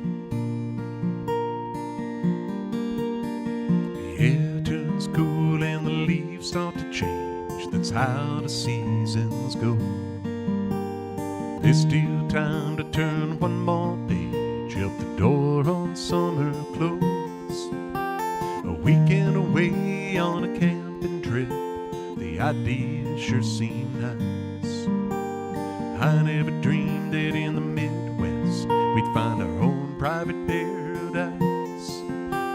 The air turns cool and the leaves start to change. That's how the seasons go. There's still time to turn one more page up the door on summer clothes. A weekend away on a camping trip, the idea sure seemed nice. I never dreamed that in the Midwest we'd find our own private paradise.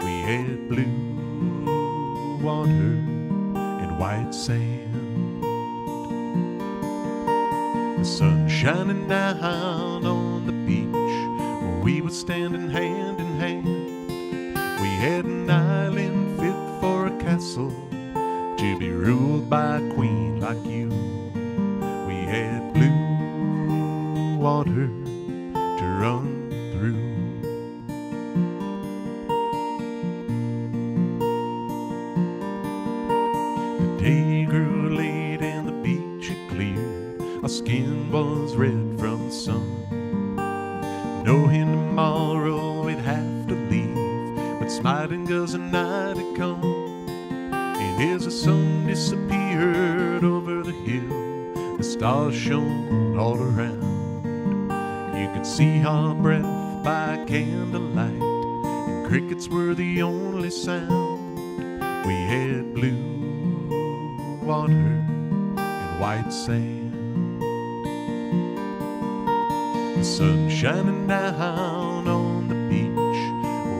We had blue water and white sand, the sun shining down on the beach, we were standing hand in hand. We had an island fit for a castle, to be ruled by a queen like you. We had blue water to run through. The day grew late and the beach had cleared. Our skin was red from the sun, knowing tomorrow we'd have to leave. But smiling cause the night had come, and as the sun disappeared over the hill, the stars shone all around. You could see our breath by candlelight, and crickets were the only sound. We had blue water and white sand, the sun shining down on the beach.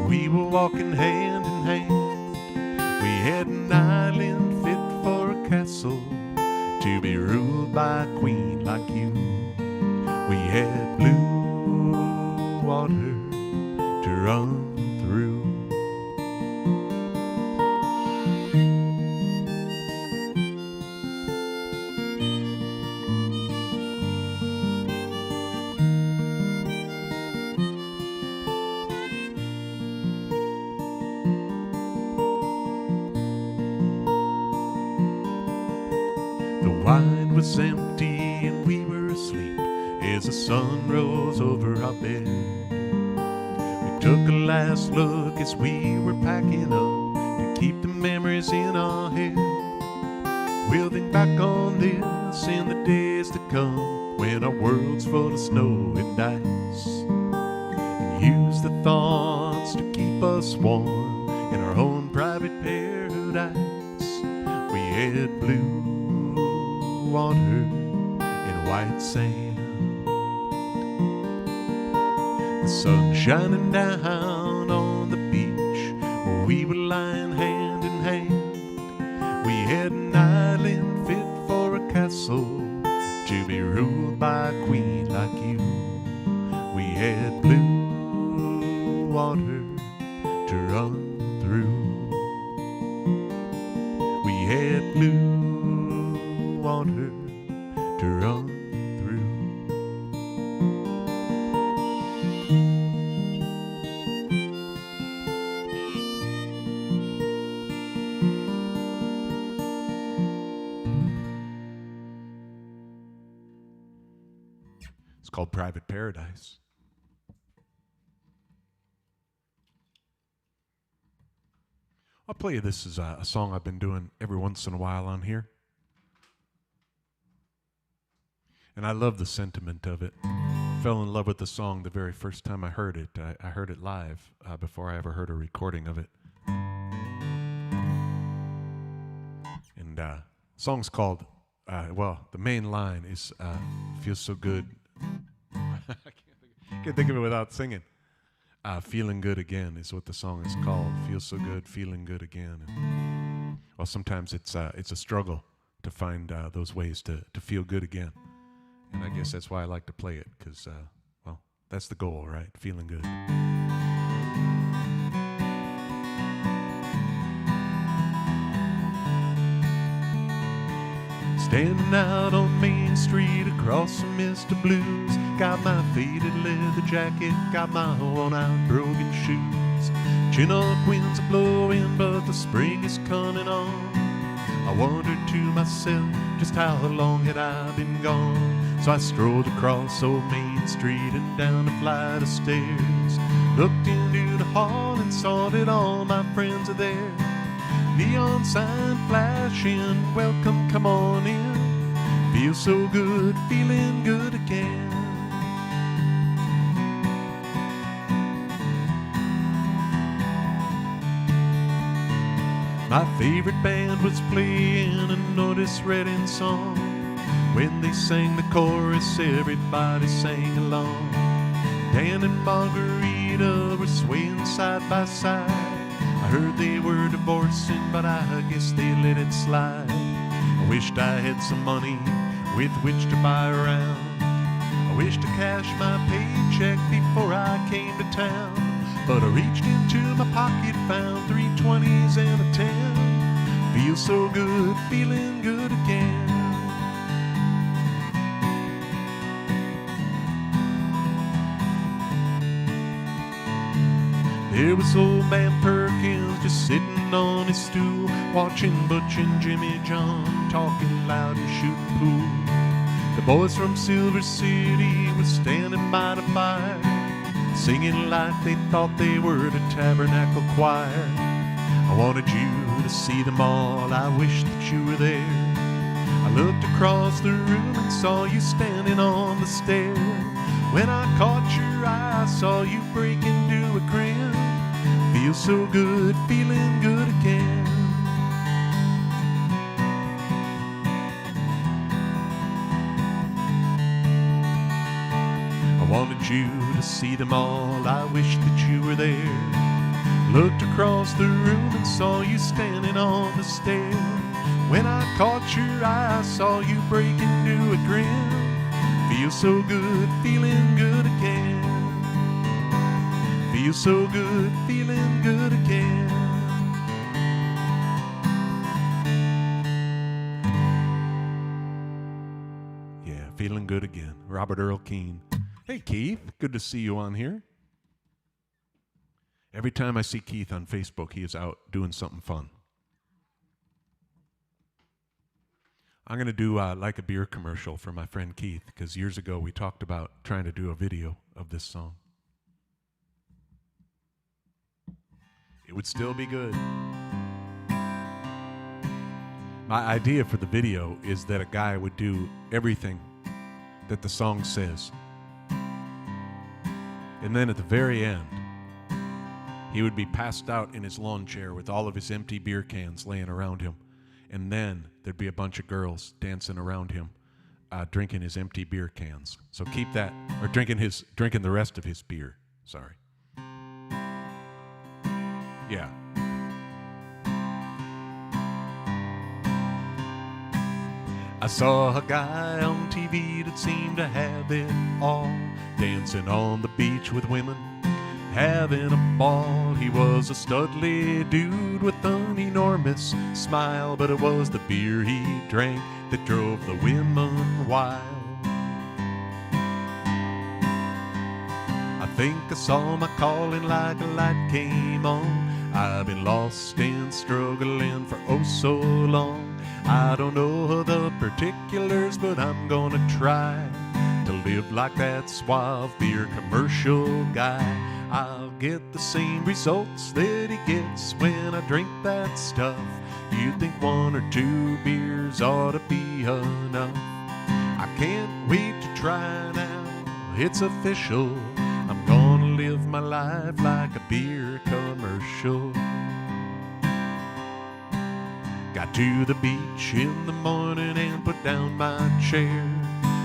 We were walking hand in hand. We had an island fit for a castle, to be ruled by a queen like you. We had blue water to run through. Wine was empty and we were asleep as the sun rose over our bed. We took a last look as we were packing up to keep the memories in our head. We'll think back on this in the days to come, when our world's full of snow and ice, and use the thoughts to keep us warm in our own private paradise. We had blue water and white sand, the sun shining down on the beach, we were lying hand in hand. We had an island fit for a castle, to be ruled by a queen like you. We had blue water to run through. We had blue water to run through. It's called Private Paradise. I'll play you this as a song I've been doing every once in a while on here. And I love the sentiment of it. Fell in love with the song the very first time I heard it. I heard it live before I ever heard a recording of it. And the song's called, the main line is Feels So Good. I can't think of it without singing. Feeling Good Again is what the song is called. Feels so good, feeling good again. And, well, sometimes it's a struggle to find those ways to feel good again. And I guess that's why I like to play it, because, that's the goal, right? Feeling good. Standing out on Main Street across the mist of blues, got my faded leather jacket, got my worn-out broken shoes. Chinook winds are blowing, but the spring is coming on. I wondered to myself, just how long had I been gone? So I strolled across old Main Street and down a flight of stairs. Looked into the hall and saw that all my friends are there. Neon sign flashing, welcome, come on in. Feel so good, feeling good again. My favorite band was playing an Otis Redding song. When they sang the chorus, everybody sang along. Dan and Margarita were swaying side by side. I heard they were divorcing, but I guess they let it slide. I wished I had some money with which to buy around. I wished to cash my paycheck before I came to town. But I reached into my pocket, found 3 20s and a 10. Feel so good, feeling good again. There was old man Perkins just sitting on his stool, watching Butch and Jimmy John talking loud and shooting pool. The boys from Silver City were standing by the fire, singing like they thought they were the Tabernacle Choir. I wanted you to see them all, I wish that you were there. I looked across the room and saw you standing on the stair. When I caught your eye, I saw you break into a grin. Feel so good, feeling good again. I wanted you to see them all, I wish that you were there. Looked across the room and saw you standing on the stair. When I caught your eye, I saw you break into a grin. Feel so good, feeling good again. Feel so good, feeling good again. Yeah, feeling good again. Robert Earl Keen. Hey, Keith, good to see you on here. Every time I see Keith on Facebook, he is out doing something fun. I'm going to do like a beer commercial for my friend Keith, because years ago we talked about trying to do a video of this song. It would still be good. My idea for the video is that a guy would do everything that the song says. And then at the very end, he would be passed out in his lawn chair with all of his empty beer cans laying around him. And then there'd be a bunch of girls dancing around him, drinking his empty beer cans. So keep that, or drinking the rest of his beer. Sorry. Yeah. I saw a guy on TV that seemed to have it all, dancing on the beach with women, having a ball. He was a studly dude with an enormous smile, but it was the beer he drank that drove the women wild. I think I saw my calling like a light came on. I've been lost and struggling for oh so long. I don't know the particulars, but I'm gonna try to live like that suave beer commercial guy. I'll get the same results that he gets when I drink that stuff. You'd think 1 or 2 beers ought to be enough. I can't wait to try now, it's official. I'm gonna live my life like a beer commercial. Got to the beach in the morning and put down my chair.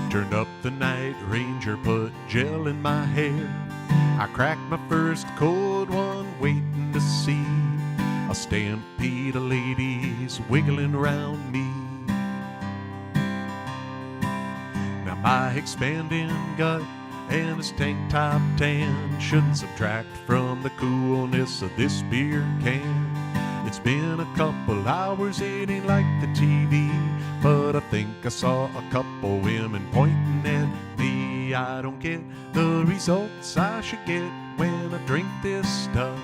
Turned up the Night Ranger, put gel in my hair. I cracked my first cold one, waiting to see a stampede of ladies wiggling around me. Now my expanding gut and his tank top tan shouldn't subtract from the coolness of this beer can. It's been a couple hours, it ain't like the TV, but I think I saw a couple women pointing at me. I don't get the results I should get when I drink this stuff.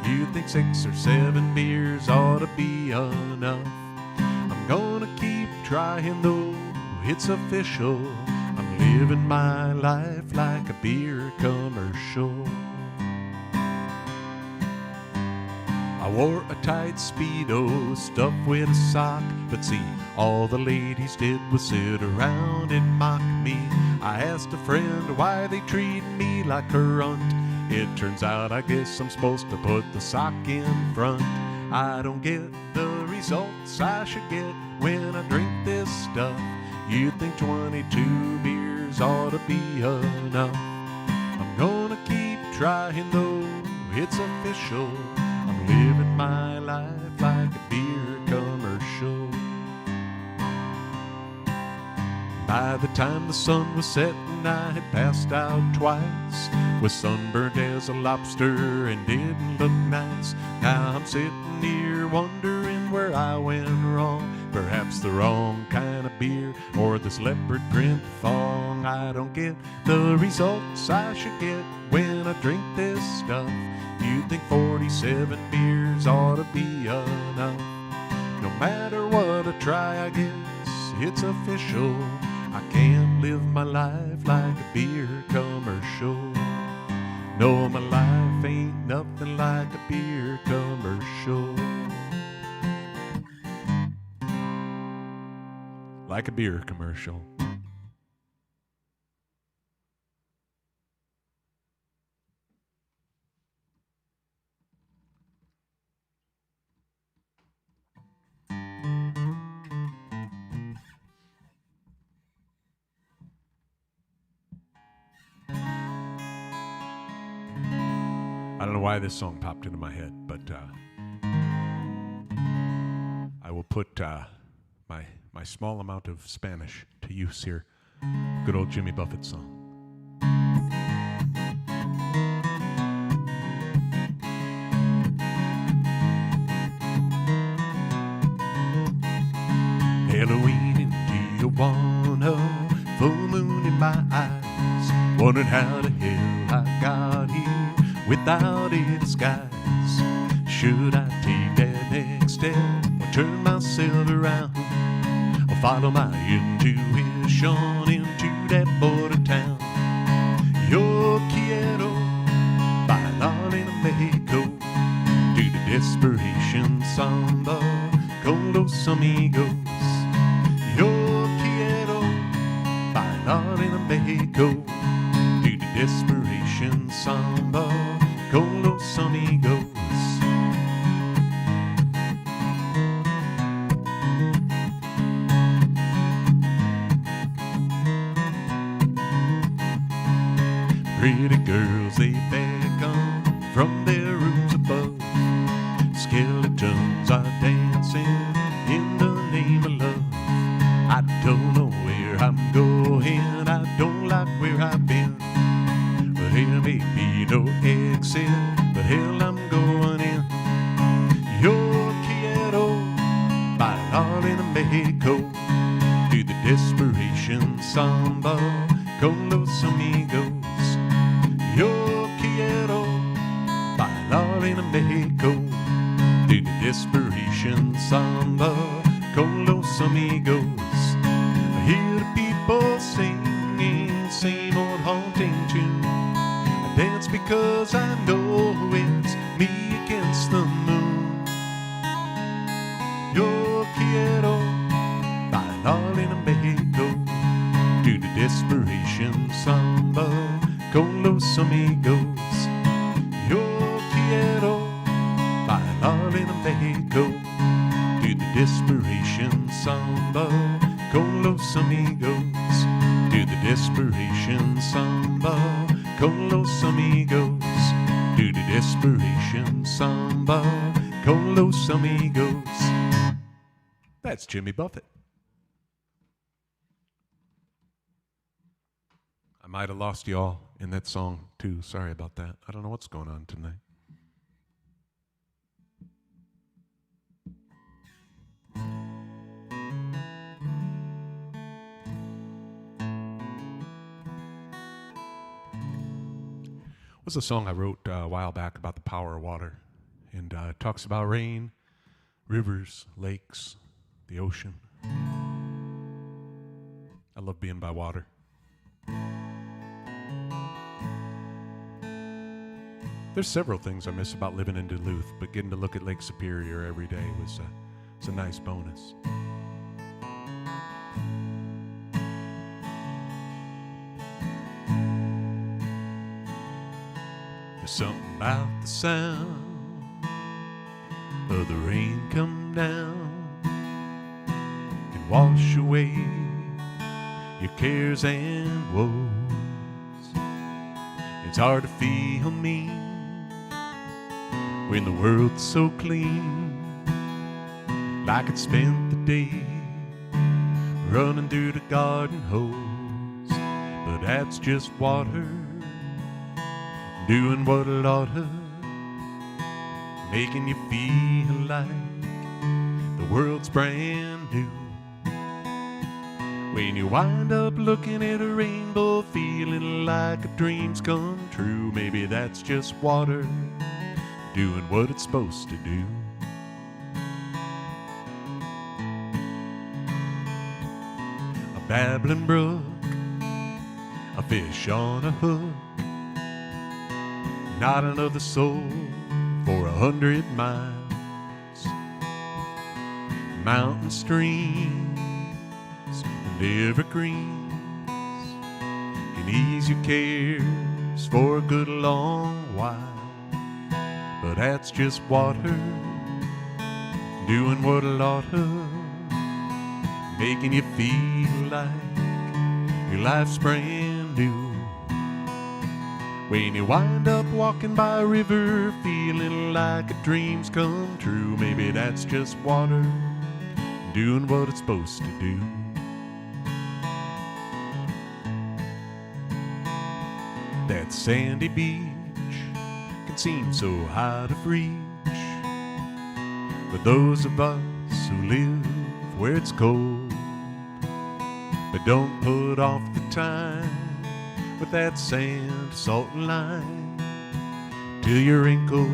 You'd think 6 or 7 beers ought to be enough. I'm gonna keep trying though, it's official. I'm living my life like a beer commercial. I wore a tight Speedo stuffed with a sock, but see, all the ladies did was sit around and mock me. I asked a friend why they treat me like a runt. It turns out I guess I'm supposed to put the sock in front. I don't get the results I should get when I drink this stuff. You'd think 22 beers ought to be enough. I'm gonna keep trying though, it's official. I'm living my life like a beer commercial. By the time the sun was setting, I had passed out twice, was sunburned as a lobster and didn't look nice. Now I'm sitting here wondering where I went wrong. Perhaps the wrong kind of beer or this leopard print thong. I don't get the results I should get when I drink this stuff. You'd think 47 beers ought to be enough. No matter what I try, I guess it's official. I can't live my life like a beer commercial. No, my life ain't nothing like a beer commercial. Like a beer commercial. I don't know why this song popped into my head, but I will put my small amount of Spanish to use here. Good old Jimmy Buffett song. Halloween in Tijuana, full moon in my eyes, wondering how the hell I got here without a disguise. Should I take that next step or turn myself around, or follow my intuition into that border town? Yo quiero bailar en Mexico to the desperation samba con los amigos. Yo quiero bailar en Mexico to the desperation samba con los amigos. Pretty girls, they beckon from their rooms above. Skeletons are dancing in the name of love. I don't no exit, but hell, I'm going in. Yo quiero bailar en Mexico to the desperation samba con los amigos. Yo quiero bailar en Mexico to the desperation samba con los amigos. I hear the people singing same old haunting tune. I dance because I know it's me against the moon. Yo quiero bailar en Mexico to the desperation samba con los amigos. Yo quiero bailar en Mexico to the desperation samba con los amigos. To the desperation samba con los amigos. To the desperation samba con los amigos. That's Jimmy Buffett. I might have lost y'all in that song too. Sorry about that. I don't know what's going on tonight. It was a song I wrote a while back about the power of water. And it talks about rain, rivers, lakes, the ocean. I love being by water. There's several things I miss about living in Duluth, but getting to look at Lake Superior every day was a nice bonus. There's something about the sound of the rain come down and wash away your cares and woes. It's hard to feel mean when the world's so clean, like it spent the day running through the garden hose. But that's just water doing what it oughta, making you feel like the world's brand new. When you wind up looking at a rainbow, feeling like a dream's come true, maybe that's just water doing what it's supposed to do. A babbling brook, a fish on a hook, not another soul for 100 miles. Mountain streams and evergreens can ease your cares for a good long while. But that's just water doing what it oughta, making you feel like your life's brand new. When you wind up walking by a river, feeling like a dream's come true, maybe that's just water doing what it's supposed to do. That sandy beach can seem so hard to reach for those of us who live where it's cold. But don't put off the time with that sand, salt and lime till your ankle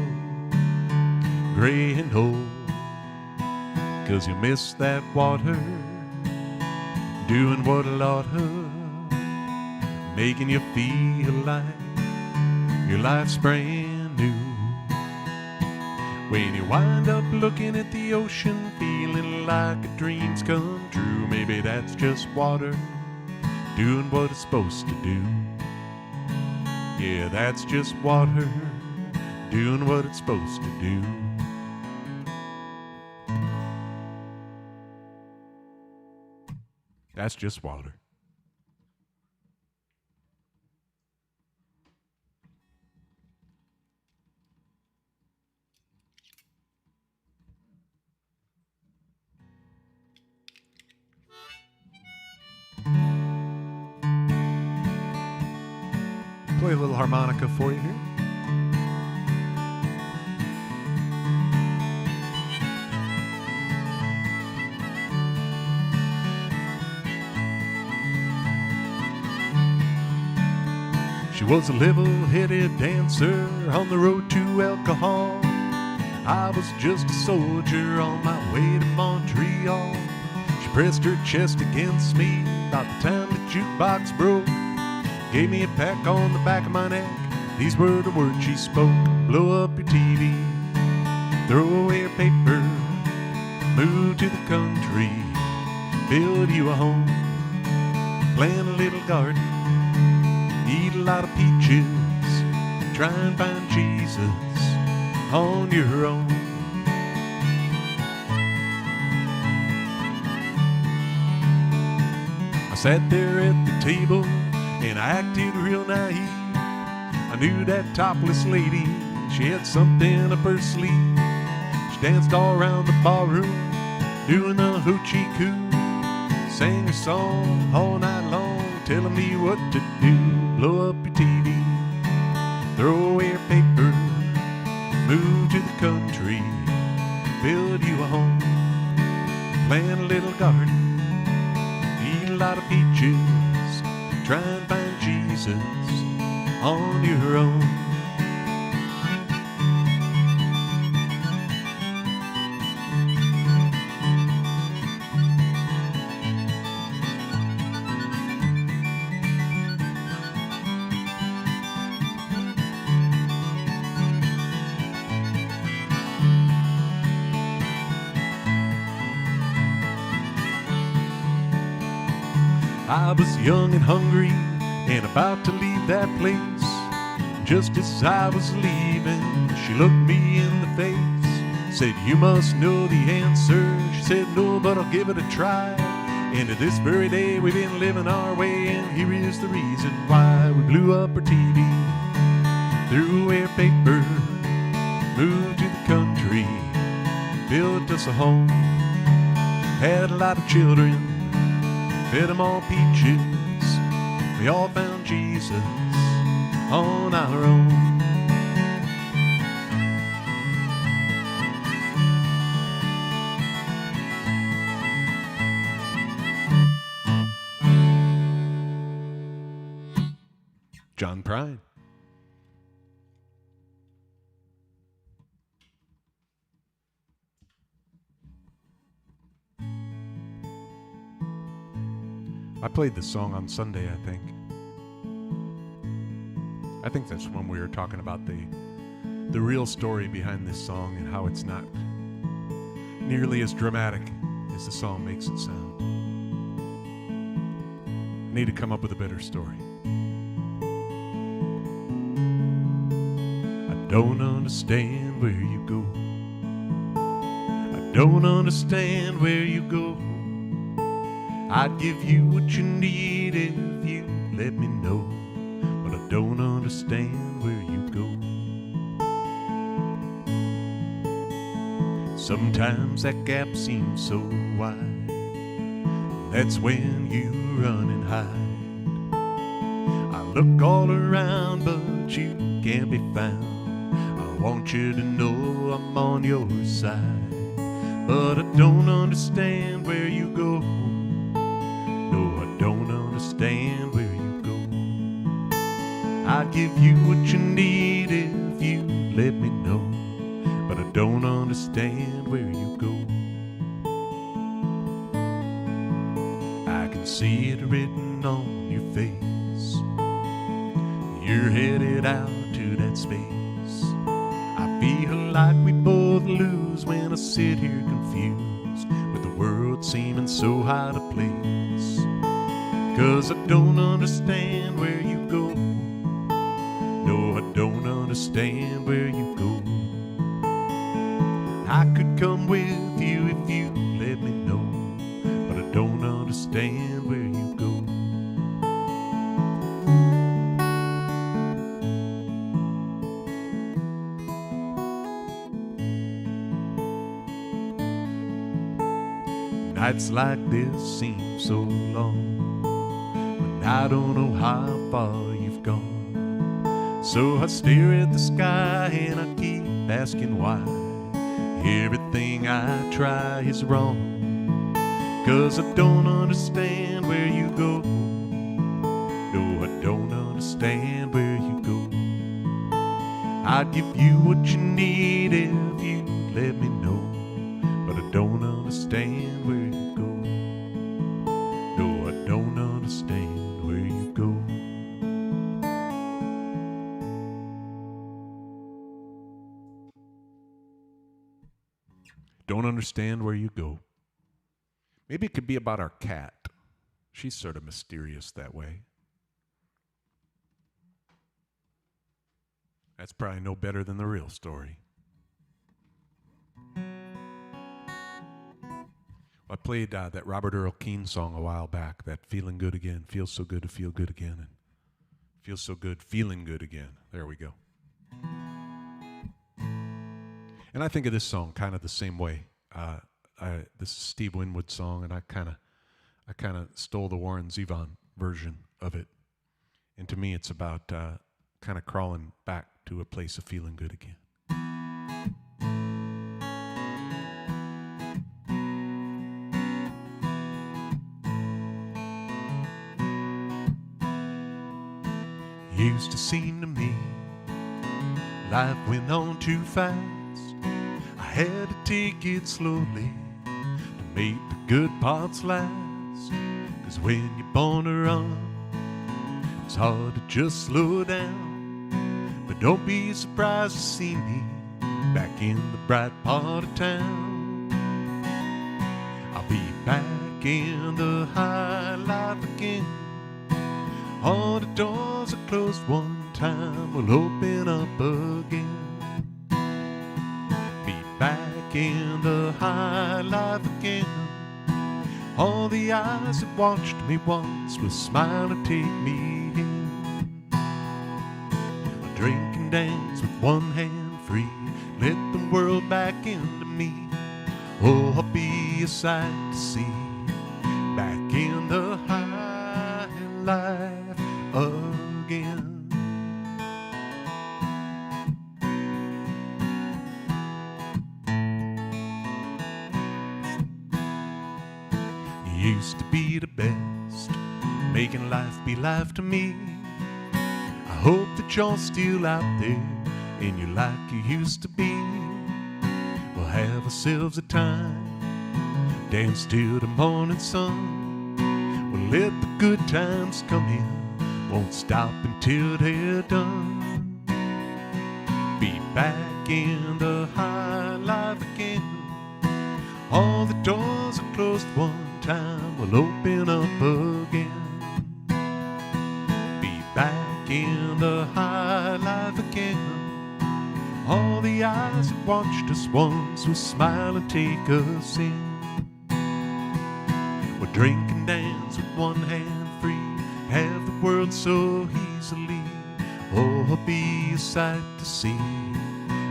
gray and old, 'cause you miss that water doing what it oughta, making you feel like your life's brand new. When you wind up looking at the ocean, feeling like a dream's come true, maybe that's just water doing what it's supposed to do. Yeah, that's just water doing what it's supposed to do. That's just water. Play a little harmonica for you here. She was a level-headed dancer on the road to alcohol. I was just a soldier on my way to Montreal. She pressed her chest against me about the time the jukebox broke. Gave me a peck on the back of my neck. These were the words she spoke. Blow up your TV, throw away your paper, move to the country, build you a home, plant a little garden, eat a lot of peaches, try and find Jesus on your own. I sat there at the table and I acted real naive. I knew that topless lady, she had something up her sleeve. She danced all around the ballroom, doing the hoochie coo. Sang her song all night long, telling me what to do. Blow up your TV, throw away your paper, move to the country, build you a home, plant a little garden, eat a lot of peaches, try and find Jesus on your own. I was young and hungry and about to leave that place. Just as I was leaving, she looked me in the face, said, "You must know the answer." She said, "No, but I'll give it a try. And to this very day we've been living our way, and here is the reason why. We blew up our TV, threw away our paper, moved to the country, built us a home, had a lot of children, fed them all peaches. We all found Jesus on our own." John Prine. I played this song on Sunday, I think. I think that's when we were talking about the real story behind this song and how it's not nearly as dramatic as the song makes it sound. I need to come up with a better story. I don't understand where you go. I don't understand where you go. I'd give you what you need if you let me know, but I don't understand where you go. Sometimes that gap seems so wide, that's when you run and hide. I look all around, but you can't be found. I want you to know I'm on your side, but I don't understand where you go. No, I don't understand where you go. I'd give you what you need if you let me know, but I don't understand where you go. I can see it written on your face. You're headed out to that space. I feel like we both lose when I sit here confused, with the world seeming so hard to place. 'Cause I don't understand where you go. No, I don't understand where you go. I could come with you if you let me know, but I don't understand where you go. Nights like this seem so long, I don't know how far you've gone. So I stare at the sky and I keep asking why. Everything I try is wrong, 'cause I don't understand where you go. No, I don't understand where I'd give you what you need if you let me know. But I don't understand where you go. No, I don't understand where you go. Don't understand where you go. Maybe it could be about our cat. She's sort of mysterious that way. That's probably no better than the real story. I played that Robert Earl Keen song a while back, that Feeling Good Again. Feels so good to feel good again. And feels so good feeling good again. There we go. And I think of this song kind of the same way. This is Steve Winwood's song, and I kind of stole the Warren Zevon version of it. And to me, it's about kind of crawling back to a place of feeling good again. Used to seem to me life went on too fast. I had to take it slowly to make the good parts last. 'Cause when you're born to run, it's hard to just slow down. But don't be surprised to see me back in the bright part of town. I'll be back in the high life again. All the doors are closed one time, will open up again. Be back in the high life again. All the eyes that watched me once will smile and take me in. I'll drink and dance with one hand free, let the world back into me. Oh, I'll be a sight to see, back in the high life again. You used to be the best, making life be life to me. I hope that you're still out there and you're like you used to be. We'll have ourselves a time, dance till the morning sun. We'll let the good times come in, won't stop until they're done. Be back in the high life again. All the doors are closed one time, will open up again. Be back in the high life again. All the eyes that watched us once will smile and take us in. We'll drink and dance with one hand free, have the world so easily. Oh, I'll be a sight to see,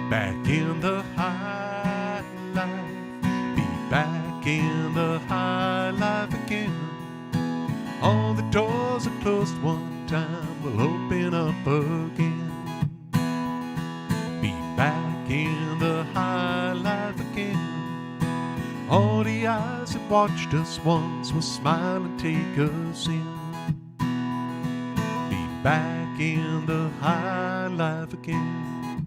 back in the high life. Be back in the high life again. All the doors are closed one time, will open up again. Be back in the high life again. All the eyes that watched us once will smile and take us in. Be back in the high life again.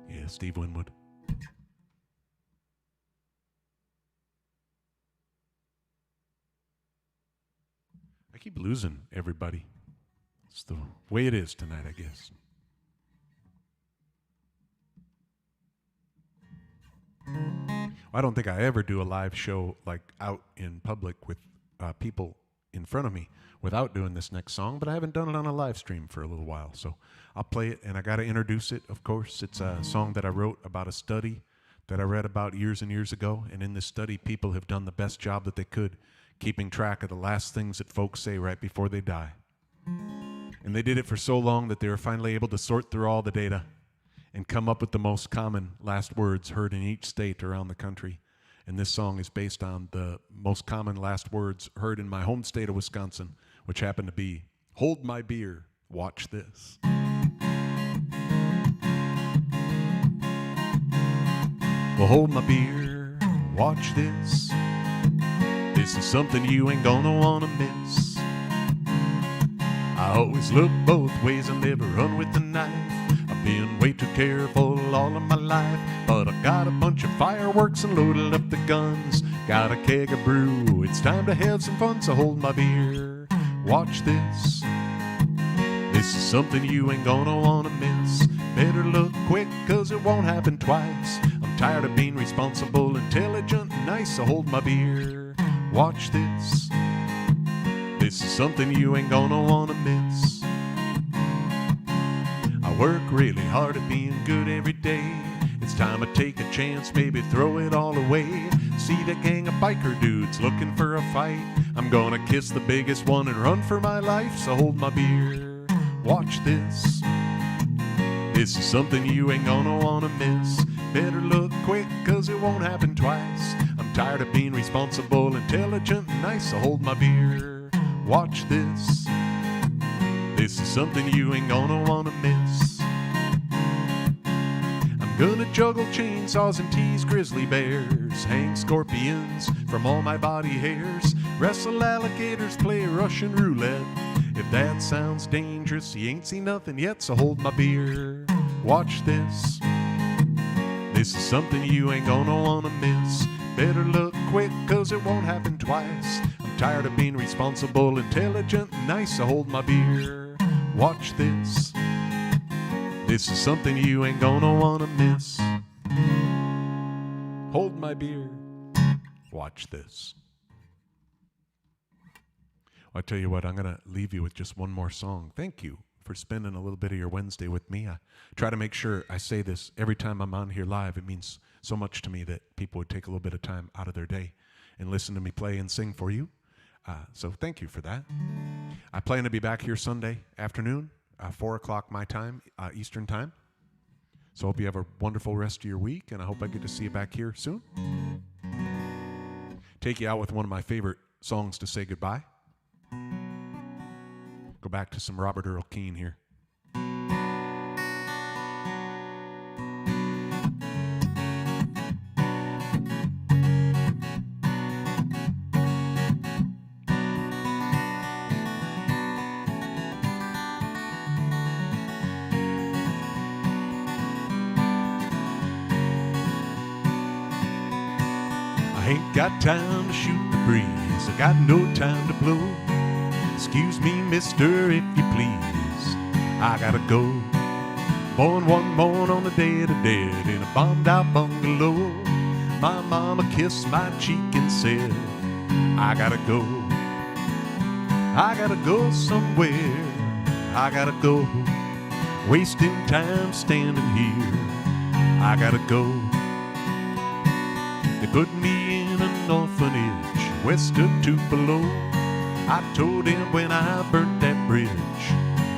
Yeah, Steve Winwood. I keep losing everybody. It's the way it is tonight, I guess. I don't think I ever do a live show like out in public with people in front of me without doing this next song, but I haven't done it on a live stream for a little while, so I'll play it, and I got to introduce it, of course. It's a song that I wrote about a study that I read about years and years ago, and in this study, people have done the best job that they could keeping track of the last things that folks say right before they die. And they did it for so long that they were finally able to sort through all the data and come up with the most common last words heard in each state around the country. And this song is based on the most common last words heard in my home state of Wisconsin, which happened to be, "Hold my beer, watch this." Well, hold my beer, Watch this. This is something you ain't gonna wanna miss. I always look both ways and never run with the knife. I've been way too careful all of my life, but I got a bunch of fireworks and loaded up the guns. Got a keg of brew, it's time to have some fun, so hold my beer. Watch this. This is something you ain't gonna wanna miss. Better look quick, cause it won't happen twice. I'm tired of being responsible, intelligent, and nice, so hold my beer. Watch this. This is something you ain't gonna wanna miss. I work really hard at being good every day. It's time to take a chance, maybe throw it all away. See the gang of biker dudes looking for a fight. I'm gonna kiss the biggest one and run for my life, so hold my beer. Watch this. This is something you ain't gonna wanna miss. Better look quick, cause it won't happen twice. I'm tired of being responsible, intelligent, and nice, so hold my beer. Watch this. This is something you ain't gonna wanna miss. I'm gonna juggle chainsaws and tease grizzly bears, hang scorpions from all my body hairs, wrestle alligators, play Russian roulette. If that sounds dangerous, you ain't seen nothing yet, so hold my beer. Watch this. This is something you ain't gonna wanna miss. Better look quick, cause it won't happen twice. I'm tired of being responsible, intelligent, and nice, so hold my beer. Watch this. This is something you ain't gonna wanna miss. Hold my beer. Watch this. I tell you what, I'm going to leave you with just one more song. Thank you for spending a little bit of your Wednesday with me. I try to make sure I say this every time I'm on here live. It means so much to me that people would take a little bit of time out of their day and listen to me play and sing for you. So thank you for that. I plan to be back here Sunday afternoon, 4 o'clock my time, Eastern time. So I hope you have a wonderful rest of your week, and I hope I get to see you back here soon. Take you out with one of my favorite songs to say goodbye. Go back to some Robert Earl Keen here. I ain't got time to shoot the breeze, I got no time to blow. Excuse me, mister, if you please, I gotta go. Born one morn on the Day of the Dead in a bombed out bungalow. My mama kissed my cheek and said, I gotta go. I gotta go somewhere, I gotta go. Wasting time standing here, I gotta go. They put me in an orphanage west of Tupelo. I told him when I burnt that bridge,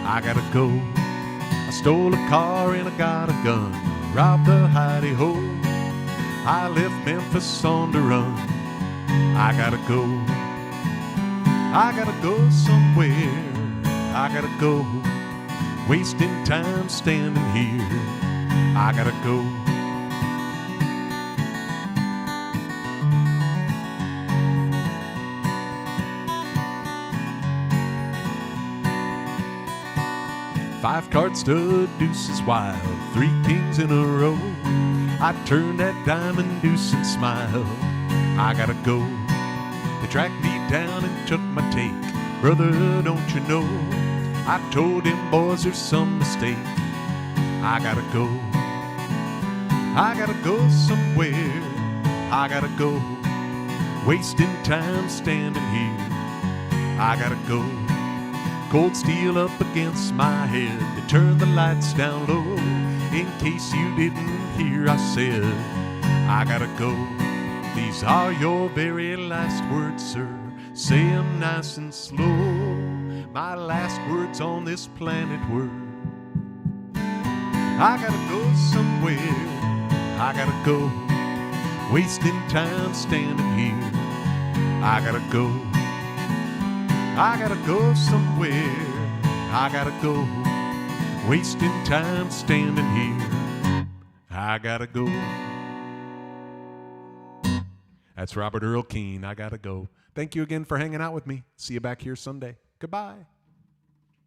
I gotta go. I stole a car and I got a gun, robbed a hidey-ho. I left Memphis on the run, I gotta go. I gotta go somewhere, I gotta go. Wasting time standing here, I gotta go. Five card stud, deuces wild, 3 kings in a row. I turned that diamond deuce and smiled, I gotta go. They tracked me down and took my take, brother, don't you know? I told them boys there's some mistake, I gotta go. I gotta go somewhere, I gotta go. Wasting time standing here, I gotta go. Cold steel up against my head, they turned the lights down low. In case you didn't hear, I said, I gotta go. These are your very last words, sir. Say 'em nice and slow. My last words on this planet were, I gotta go somewhere, I gotta go. Wasting time standing here, I gotta go. I gotta go somewhere, I gotta go. Wasting time standing here, I gotta go. That's Robert Earl Keen. I got to go. Thank you again for hanging out with me. See you back here Sunday. Goodbye.